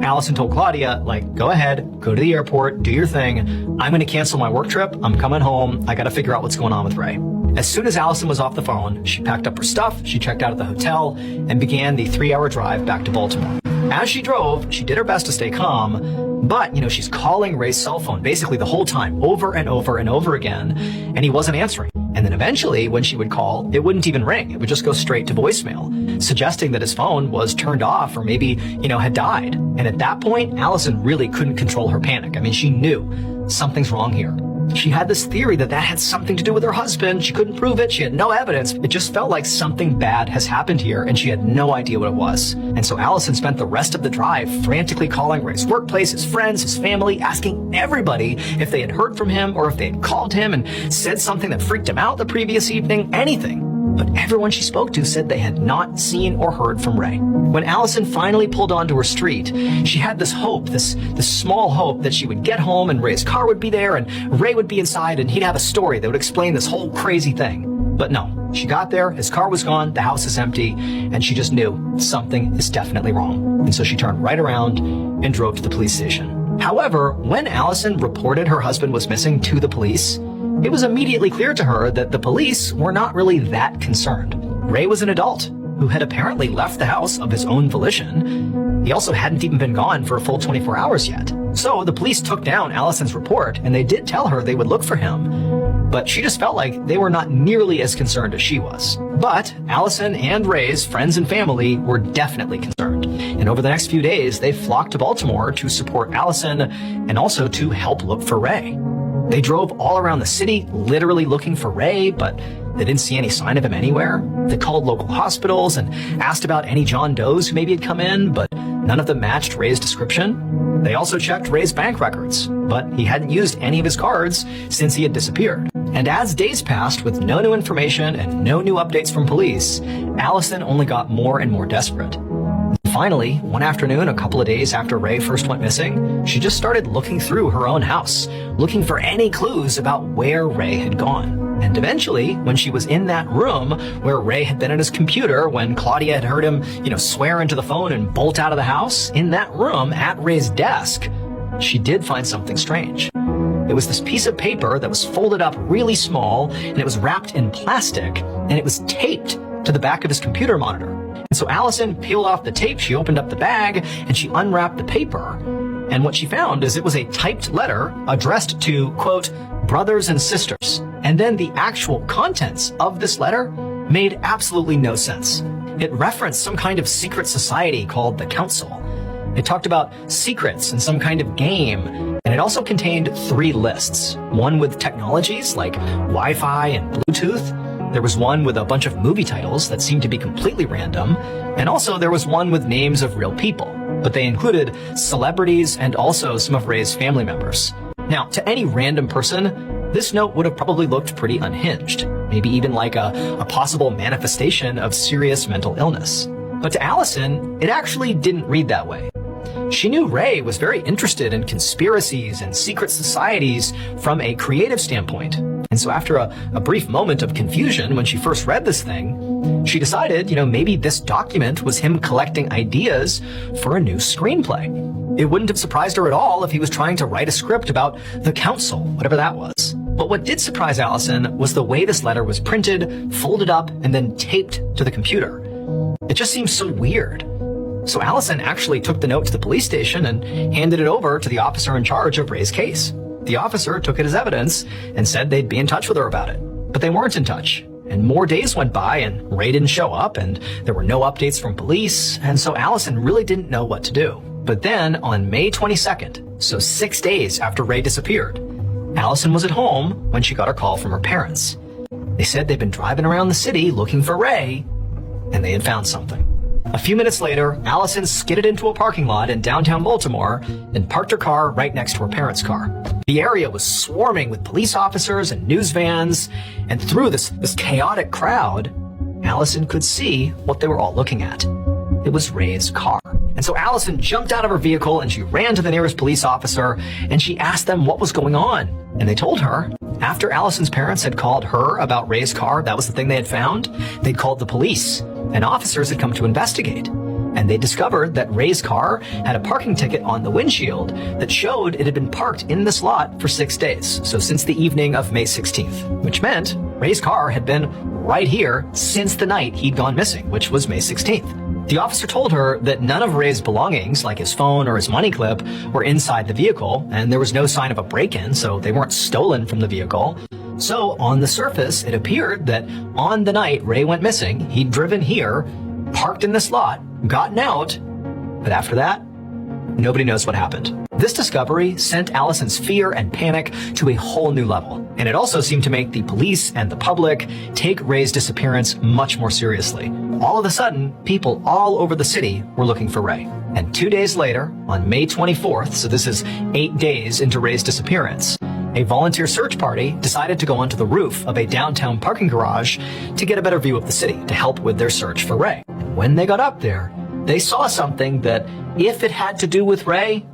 Allison told Claudia, like, go ahead, go to the airport, do your thing. I'm going to cancel my work trip. I'm coming home. I got to figure out what's going on with Ray. As soon as Allison was off the phone, she packed up her stuff, she checked out at the hotel, and began the 3-hour drive back to Baltimore. As she drove, she did her best to stay calm, but, she's calling Ray's cell phone basically the whole time, over and over and over again, and he wasn't answering. And then eventually, when she would call, it wouldn't even ring. It would just go straight to voicemail, suggesting that his phone was turned off or maybe, had died. And at that point, Allison really couldn't control her panic. I mean, she knew something's wrong here. She had this theory that had something to do with her husband. She couldn't prove it. She had no evidence. It just felt like something bad has happened here, and she had no idea what it was. And so Allison spent the rest of the drive frantically calling Ray's workplace, his friends, his family, asking everybody if they had heard from him or if they had called him and said something that freaked him out the previous evening, anything. But everyone she spoke to said they had not seen or heard from Ray. When Allison finally pulled onto her street, she had this hope, this small hope that she would get home and Ray's car would be there and Ray would be inside and he'd have a story that would explain this whole crazy thing. But no, she got there, his car was gone, the house is empty, and she just knew something is definitely wrong. And so she turned right around and drove to the police station. However, when Allison reported her husband was missing to the police, it was immediately clear to her that the police were not really that concerned. Ray was an adult who had apparently left the house of his own volition. He also hadn't even been gone for a full 24 hours yet. So the police took down Allison's report, and they did tell her they would look for him. But she just felt like they were not nearly as concerned as she was. But Allison and Ray's friends and family were definitely concerned. And over the next few days, they flocked to Baltimore to support Allison and also to help look for Ray. They drove all around the city, literally looking for Ray, but they didn't see any sign of him anywhere. They called local hospitals and asked about any John Does who maybe had come in, but none of them matched Ray's description. They also checked Ray's bank records, but he hadn't used any of his cards since he had disappeared. And as days passed with no new information and no new updates from police, Allison only got more and more desperate. Finally, one afternoon, a couple of days after Ray first went missing, she just started looking through her own house, looking for any clues about where Ray had gone. And eventually, when she was in that room where Ray had been at his computer, when Claudia had heard him, swear into the phone and bolt out of the house, in that room at Ray's desk, she did find something strange. It was this piece of paper that was folded up really small, and it was wrapped in plastic, and it was taped to the back of his computer monitor. And so Allison peeled off the tape, she opened up the bag, and she unwrapped the paper. And what she found is it was a typed letter addressed to, quote, brothers and sisters. And then the actual contents of this letter made absolutely no sense. It referenced some kind of secret society called the Council. It talked about secrets and some kind of game, and it also contained 3 lists. One with technologies like Wi-Fi and Bluetooth. There was one with a bunch of movie titles that seemed to be completely random, and also there was one with names of real people, but they included celebrities and also some of Ray's family members. Now, to any random person, this note would have probably looked pretty unhinged, maybe even like a possible manifestation of serious mental illness. But to Allison, it actually didn't read that way. She knew Ray was very interested in conspiracies and secret societies from a creative standpoint. And so after a brief moment of confusion when she first read this thing, she decided, maybe this document was him collecting ideas for a new screenplay. It wouldn't have surprised her at all if he was trying to write a script about the Council, whatever that was. But what did surprise Allison was the way this letter was printed, folded up, and then taped to the computer. It just seemed so weird. So Allison actually took the note to the police station and handed it over to the officer in charge of Ray's case. The officer took it as evidence and said they'd be in touch with her about it. But they weren't in touch. And more days went by and Ray didn't show up and there were no updates from police. And so Allison really didn't know what to do. But then on May 22nd, so 6 days after Ray disappeared, Allison was at home when she got a call from her parents. They said they'd been driving around the city looking for Ray and they had found something. A few minutes later, Allison skidded into a parking lot in downtown Baltimore and parked her car right next to her parents' car. The area was swarming with police officers and news vans, and through this chaotic crowd, Allison could see what they were all looking at. It was Ray's car. And so Allison jumped out of her vehicle and she ran to the nearest police officer and she asked them what was going on. And they told her, after Allison's parents had called her about Ray's car, that was the thing they had found, they'd called the police and officers had come to investigate. And they discovered that Ray's car had a parking ticket on the windshield that showed it had been parked in this lot for 6 days. So since the evening of May 16th, which meant Ray's car had been right here since the night he'd gone missing, which was May 16th. The officer told her that none of Ray's belongings, like his phone or his money clip, were inside the vehicle, and there was no sign of a break-in, so they weren't stolen from the vehicle. So on the surface, it appeared that on the night Ray went missing, he'd driven here, parked in this lot, gotten out, but after that, nobody knows what happened. This discovery sent Allison's fear and panic to a whole new level, and it also seemed to make the police and the public take Ray's disappearance much more seriously. All of a sudden, people all over the city were looking for Ray. And 2 days later, on May 24th, so this is 8 days into Ray's disappearance, a volunteer search party decided to go onto the roof of a downtown parking garage to get a better view of the city to help with their search for Ray. And when they got up there, they saw something that, if it had to do with Ray,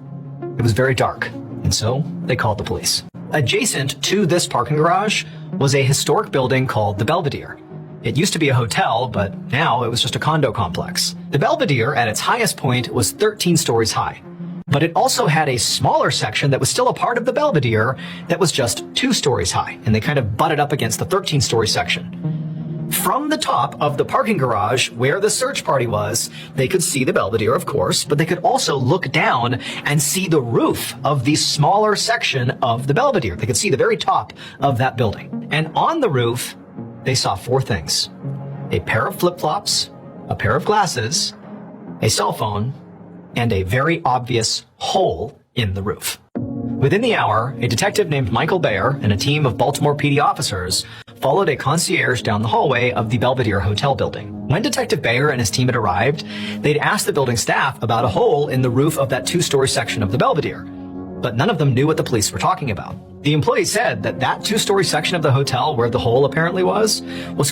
it was very dark. And so they called the police. Adjacent to this parking garage was a historic building called the Belvedere. It used to be a hotel, but now it was just a condo complex. The Belvedere, at its highest point, was 13 stories high. But it also had a smaller section that was still a part of the Belvedere that was just 2 stories high, and they kind of butted up against the 13-story section. From the top of the parking garage where the search party was, they could see the Belvedere, of course, but they could also look down and see the roof of the smaller section of the Belvedere. They could see the very top of that building. And on the roof, they saw 4 things: a pair of flip-flops, a pair of glasses, a cell phone, and a very obvious hole in the roof. Within the hour, a detective named Michael Bayer and a team of Baltimore PD officers followed a concierge down the hallway of the Belvedere Hotel building. When Detective Bayer and his team had arrived, they'd asked the building staff about a hole in the roof of that 2-story section of the Belvedere, but none of them knew what the police were talking about. The employee said that 2-story section of the hotel where the hole apparently was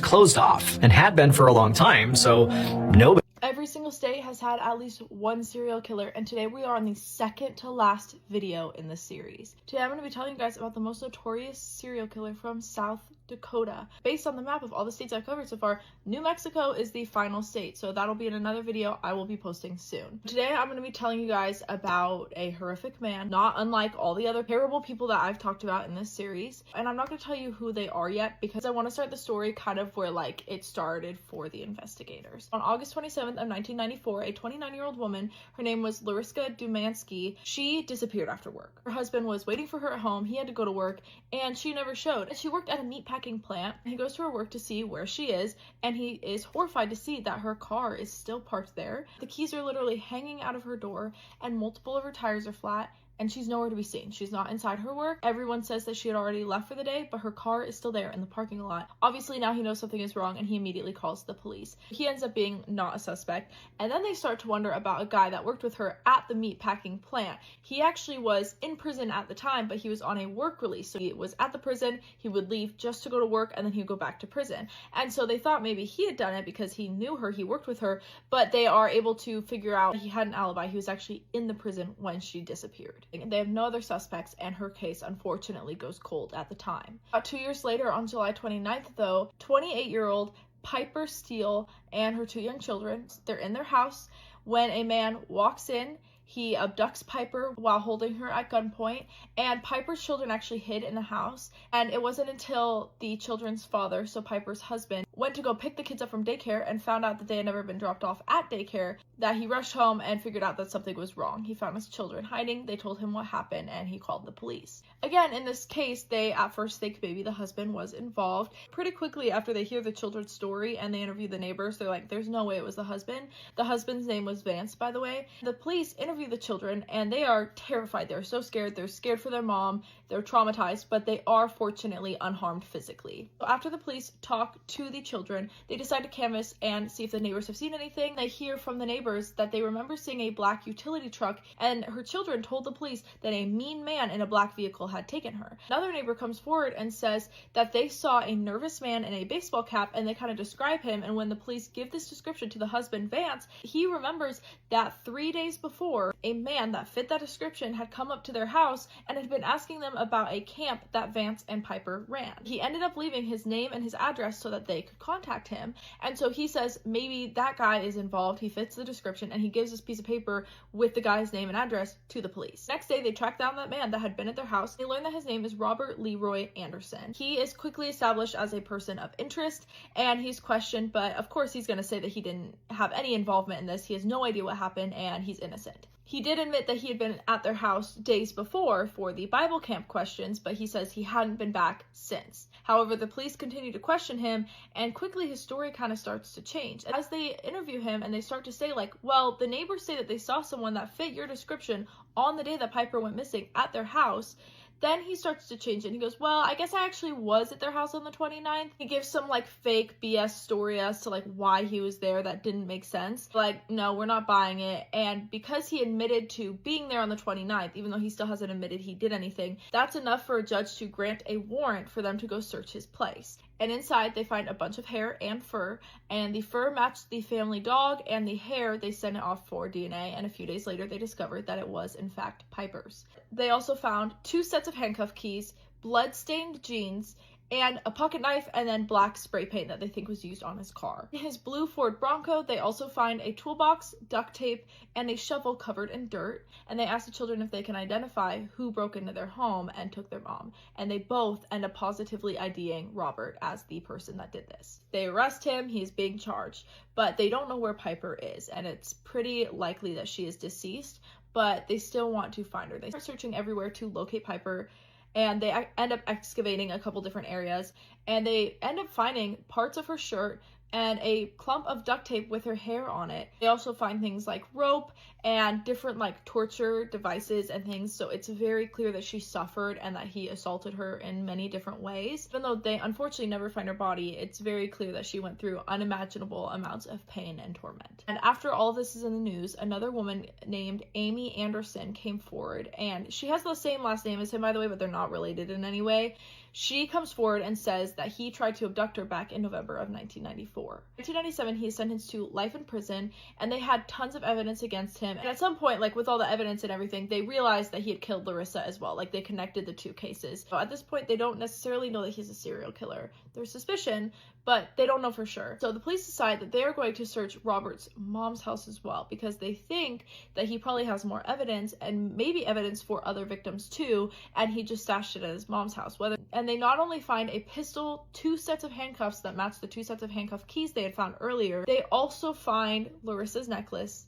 closed off and had been for a long time, so nobody... Every single state has had at least one serial killer, and today we are on the second to last video in this series. Today I'm going to be telling you guys about the most notorious serial killer from South Dakota. Based on the map of all the states I've covered so far, New Mexico is the final state, so that'll be in another video I will be posting soon. Today I'm going to be telling you guys about a horrific man, not unlike all the other terrible people that I've talked about in this series, and I'm not going to tell you who they are yet because I want to start the story kind of where it started for the investigators. On August 27th of 1994, a 29-year-old woman, her name was Larissa Dumansky, she disappeared after work. Her husband was waiting for her at home, he had to go to work, and she never showed. She worked at a meatpacking plant. He goes to her work to see where she is, and he is horrified to see that her car is still parked there. The keys are literally hanging out of her door, and multiple of her tires are flat, and she's nowhere to be seen. She's not inside her work. Everyone says that she had already left for the day, but her car is still there in the parking lot. Obviously now he knows something is wrong and he immediately calls the police. He ends up being not a suspect, and then they start to wonder about a guy that worked with her at the meatpacking plant. He actually was in prison at the time, but he was on a work release. So he was at the prison, he would leave just to go to work, and then he would go back to prison. And so they thought maybe he had done it because he knew her, he worked with her, but they are able to figure out he had an alibi. He was actually in the prison when she disappeared. They have no other suspects, and her case unfortunately goes cold at the time. About 2 years later, on July 29th though, 28-year-old Piper Steele and her 2 young children, they're in their house when a man walks in. He abducts Piper while holding her at gunpoint, and Piper's children actually hid in the house. And it wasn't until the children's father, so Piper's husband, went to go pick the kids up from daycare and found out that they had never been dropped off at daycare that he rushed home and figured out that something was wrong. He found his children hiding, they told him what happened, and he called the police. Again, in this case, they at first think maybe the husband was involved. Pretty quickly after they hear the children's story and they interview the neighbors, they're like, there's no way it was the husband. The husband's name was Vance, by the way. The police interview interview the children, and they are terrified. They're so scared. They're scared for their mom. They're traumatized, but they are fortunately unharmed physically. So after the police talk to the children, they decide to canvass and see if the neighbors have seen anything. They hear from the neighbors that they remember seeing a black utility truck, and her children told the police that a mean man in a black vehicle had taken her. Another neighbor comes forward and says that they saw a nervous man in a baseball cap, and they kind of describe him, and when the police give this description to the husband, Vance, he remembers that 3 days before, a man that fit that description had come up to their house and had been asking them about a camp that Vance and Piper ran. He ended up leaving his name and his address so that they could contact him, and so he says maybe that guy is involved, he fits the description, and he gives this piece of paper with the guy's name and address to the police. Next day, they track down that man that had been at their house. They learn that his name is Robert Leroy Anderson. He is quickly established as a person of interest, and he's questioned, but of course he's going to say that he didn't have any involvement in this. He has no idea what happened, and he's innocent. He did admit that he had been at their house days before for the Bible camp questions, but he says he hadn't been back since. However, the police continue to question him, and quickly his story kind of starts to change. As they interview him and they start to say like, well, the neighbors say that they saw someone that fit your description on the day that Piper went missing at their house, then he starts to change it. He goes, well, I guess I actually was at their house on the 29th. He gives some like fake BS story as to like why he was there that didn't make sense. Like, no, we're not buying it. And because he admitted to being there on the 29th, even though he still hasn't admitted he did anything, that's enough for a judge to grant a warrant for them to go search his place. And inside they find a bunch of hair and fur, and the fur matched the family dog, and the hair they sent it off for DNA, and a few days later they discovered that it was in fact Piper's. They also found 2 sets of handcuff keys, blood-stained jeans, and a pocket knife, and then black spray paint that they think was used on his car. In his blue Ford Bronco, they also find a toolbox, duct tape, and a shovel covered in dirt, and they ask the children if they can identify who broke into their home and took their mom, and they both end up positively IDing Robert as the person that did this. They arrest him, he's being charged, but they don't know where Piper is, and it's pretty likely that she is deceased, but they still want to find her. They start searching everywhere to locate Piper, and they end up excavating a couple different areas, and they end up finding parts of her shirt and a clump of duct tape with her hair on it. They also find things like rope and different like torture devices and things, so it's very clear that she suffered and that he assaulted her in many different ways. Even though they unfortunately never find her body, it's very clear that she went through unimaginable amounts of pain and torment. And after all this is in the news, another woman named Amy Anderson came forward, and she has the same last name as him, by the way, but they're not related in any way. She comes forward and says that he tried to abduct her back in November of 1994. In 1997, he is sentenced to life in prison, and they had tons of evidence against him. And at some point, like with all the evidence and everything, they realized that he had killed Larissa as well. Like they connected the 2 cases. So at this point, they don't necessarily know that he's a serial killer. There's suspicion, but they don't know for sure. So the police decide that they are going to search Robert's mom's house as well, because they think that he probably has more evidence and maybe evidence for other victims too, and he just stashed it at his mom's house. And they not only find a pistol, 2 sets of handcuffs that match the 2 sets of handcuff keys they had found earlier, they also find Larissa's necklace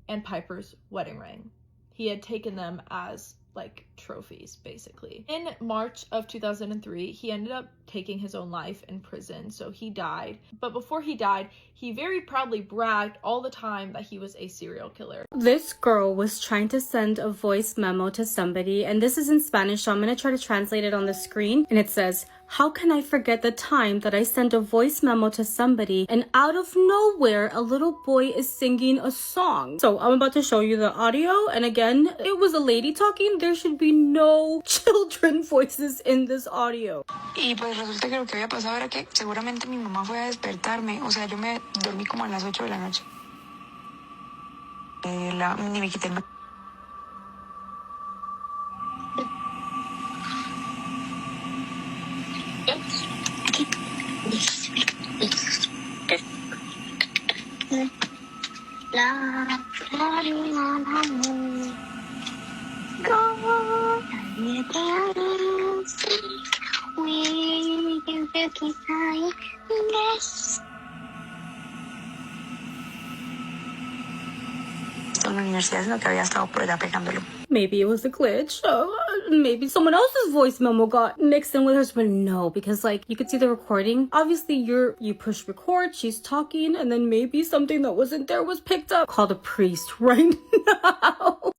and Piper's wedding ring. He had taken them as like trophies, basically. In March of 2003, he ended up taking his own life in prison, so he died. But before he died, he very proudly bragged all the time that he was a serial killer. This girl was trying to send a voice memo to somebody, and this is in Spanish, so I'm going to try to translate it on the screen. And it says, "How can I forget the time that I sent a voice memo to somebody and out of nowhere a little boy is singing a song?" So I'm about to show you the audio, and again, it was a lady talking. There should be no children voices in this audio. Y pues resulta que lo que había pasado era que seguramente mi mamá fue a despertarme. O sea, yo me dormí como a las 8 de la noche. Ni me quité el... La universidad, sino que había estado por allá pegándolo. Maybe it was a glitch. Maybe someone else's voice memo got mixed in with hers, but no, because like you could see the recording. Obviously, you push record, she's talking, and then maybe something that wasn't there was picked up. Call the priest right now.